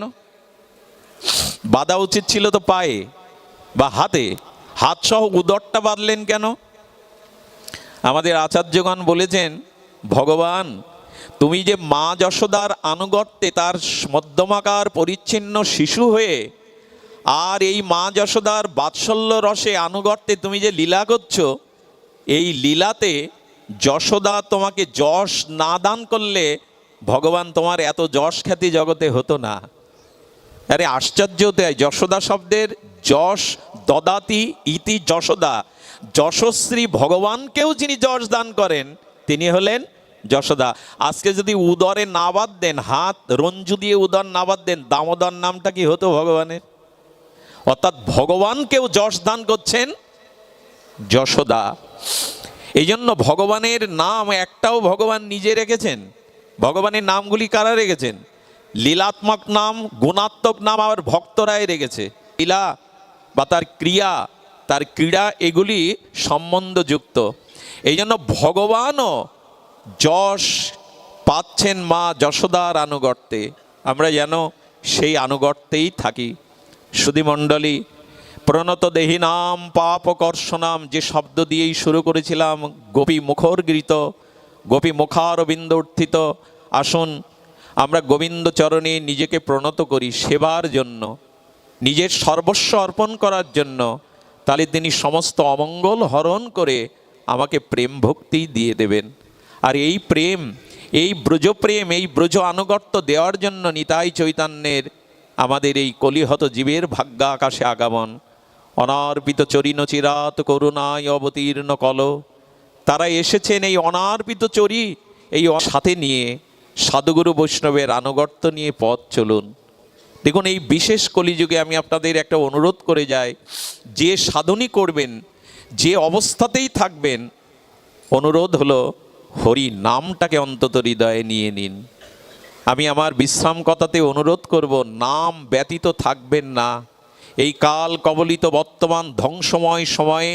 বাঁধা উচিত ছিল তো পায়ে বা হাতে, হাত সহ উদরটা বাঁধলেন কেন? আমাদের আচার্যগণ বলেছেন, ভগবান তুমি যে মা যশোদার আনুগত্যে তার মধ্যমাকার পরিচ্ছিন্ন শিশু হয়ে, আর এই মা যশোদার বাৎসল্য রসে আনুগত্যে তুমি যে লীলা করছো, এই লীলাতে যশোদা তোমাকে যশ না দান করলে ভগবান তোমার এত যশ খ্যাতি জগতে হতো না। আরে আশ্চর্য দেয়, যশোদা শব্দের যশ দদাতি ইতি যশোদা, যশস্বী ভগবানকেও যিনি যশ দান করেন তিনি হলেন যশোদা। আজকে যদি উদরে না বাদ দেন, হাত রঞ্জু দিয়ে উদর না বাদ দেন, দামোদর নামটা কি হতো ভগবানের? অর্থাৎ ভগবানকেও যশ দান করছেন যশোদা। এই জন্য ভগবানের নাম একটাও ভগবান নিজে রেখেছেন। ভগবানের নামগুলি কারা রেখেছেন? লীলাত্মক নাম, গুণাত্মক নাম আবার ভক্তরাই রেখেছে। লীলা বা তার ক্রিয়া, তার ক্রীড়া, এগুলি সম্বন্ধযুক্ত। এই জন্য ভগবানও যশ পাচ্ছেন মা যশোদার আনুগত্যে। আমরা যেন সেই আনুগত্যেই থাকি। সুধীমণ্ডলী, প্রণত দেহি নাম পাপকর্ষণাম, যে শব্দ দিয়েই শুরু করেছিলাম, গোপী মুখর্গৃত, গোপী মুখারবিন্দ উত্থিত। আসুন আমরা গোবিন্দ চরণে নিজেকে প্রণত করি সেবার জন্য, নিজের সর্বস্ব অর্পণ করার জন্য। তাহলে তিনি সমস্ত অমঙ্গল হরণ করে আমাকে প্রেম ভক্তি দিয়ে দেবেন। আর এই প্রেম, এই ব্রজপ্রেম, এই ব্রজ আনুগত্য দেওয়ার জন্য নিতাই চৈতন্যের আমাদের এই কলিহত জীবের ভাগ্য আকাশে আগমন। অনার্পিত চরিণ চিরাত করুণায় অবতীর্ণ কল, তারা এসেছেন এই অনার্পিত চরি এই সাথে নিয়ে, সাধুগুরু বৈষ্ণবের আনুগত্য নিয়ে পথ চলুন। দেখুন এই বিশেষ কলিযুগে আমি আপনাদের একটা অনুরোধ করে যাই, যে সাধনই করবেন, যে অবস্থাতেই থাকবেন, অনুরোধ হলো হরি নামটাকে অন্তত হৃদয়ে নিয়ে নিন। আমি আমার বিশ্রাম কথাতে অনুরোধ করব, নাম ব্যতীত থাকবেন না। এই কাল কবলিত বর্তমান ধ্বংসময় সময়ে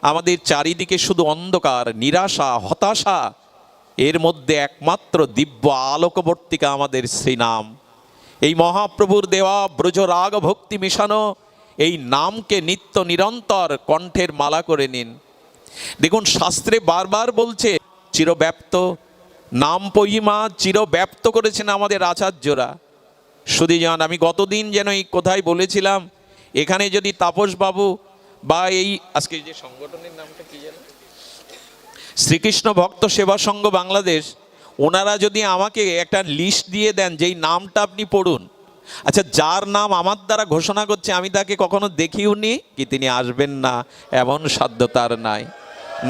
আমাদের চারিদিকে শুধু অন্ধকার, নিরাশা, হতাশা, এর মধ্যে একমাত্র দিব্য আলোকবর্তিকা আমাদের শ্রীনাম। এই মহাপ্রভুর দেওয়া ব্রজ রাগ ভক্তি মেশানো এই নামকে নিত্য নিরন্তর কণ্ঠের মালা করে নিন। দেখুন শাস্ত্রে বারবার বলছে চিরব্যাপ্ত, নাম পরিমা চিরব্যাপ্ত করেছেন আমাদের আচার্যরা। সুধীজন, আমি গতদিন যেন এই কোথায় বলেছিলাম, এখানে যদি তাপসবাবু বা এই আজকে যে সংগঠনের নামটা কি যেন, শ্রীকৃষ্ণ ভক্ত সেবা সংঘ বাংলাদেশ, ওনারা যদি আমাকে একটা লিস্ট দিয়ে দেন যেই নামটা আপনি পড়ুন, আচ্ছা যার নাম আমার দ্বারা ঘোষণা করছে আমি তাকে কখনো দেখিও নি কি তিনি আসবেন না, এমন সাধ্য তার নাই।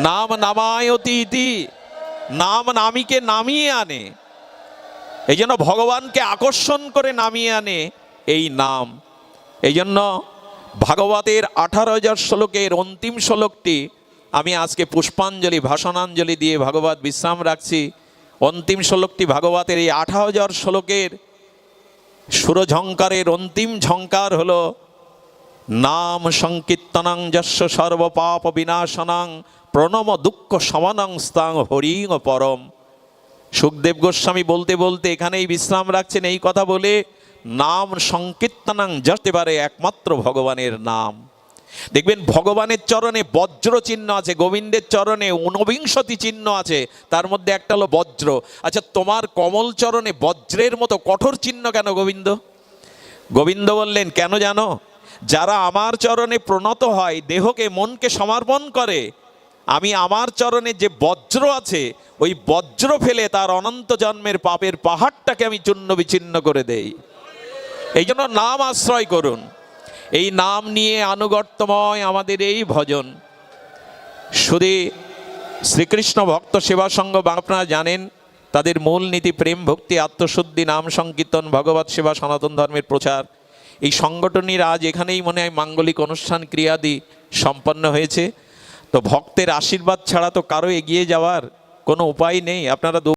নাম নামায়তি ইতি, নাম নামীকে নামিয়ে আনে। এই জন্য ভগবানকে আকর্ষণ করে নামিয়ে আনে এই নাম। এই জন্য ভাগবতের 18,000 শ্লোকের অন্তিম শ্লোকটি আমি আজকে পুষ্পাঞ্জলি ভাষণাঞ্জলি দিয়ে ভাগবত বিশ্রাম রাখছি। অন্তিম শ্লোকটি ভাগবতের এই 18,000 শ্লোকের সুরঝঙ্কারের অন্তিম ঝঙ্কার হলো নাম সংকীর্তনং যস্য সর্বপাপ বিনাশনং প্রণম দুঃখ সমানং স্তাং হরিং পরম। সুখদেব গোস্বামী বলতে বলতে এখানেই বিশ্রাম রাখছেন এই কথা বলে, নাম সংকীর্তনং যেতে পারে একমাত্র ভগবানের নাম। দেখবেন ভগবানের চরণে বজ্র চিহ্ন আছে, গোবিন্দের চরণে 49টি চিহ্ন আছে, তার মধ্যে একটা হলো বজ্র। আচ্ছা, তোমার কমল চরণে বজ্রের মতো কঠোর চিহ্ন কেন গোবিন্দ? গোবিন্দ বললেন কেন জানো? যারা আমার চরণে প্রণত হয়, দেহকে মনকে সমর্পণ করে, আমি আমার চরণে যে বজ্র আছে ওই বজ্র ফেলে তার অনন্ত জন্মের পাপের পাহাড়টাকে আমি চূর্ণ বিচ্ছিন্ন করে দেই। এই জন্য নাম আশ্রয় করুন। এই নাম নিয়ে আনুগত্যময় আমাদের এই ভজন। শুধু শ্রীকৃষ্ণ ভক্ত সেবা সংঘ আপনারা জানেন, তাদের মূল নীতি প্রেম ভক্তি আত্মশুদ্ধি নাম সংকীর্তন ভগবত সেবা সনাতন ধর্মের প্রচার। এই সংগঠনের আজ এখানেই মনে হয় মাঙ্গলিক অনুষ্ঠান ক্রিয়াদি সম্পন্ন হয়েছে। তো ভক্তের আশীর্বাদ ছাড়া তো কারো এগিয়ে যাওয়ার কোনো উপায় নেই। আপনারা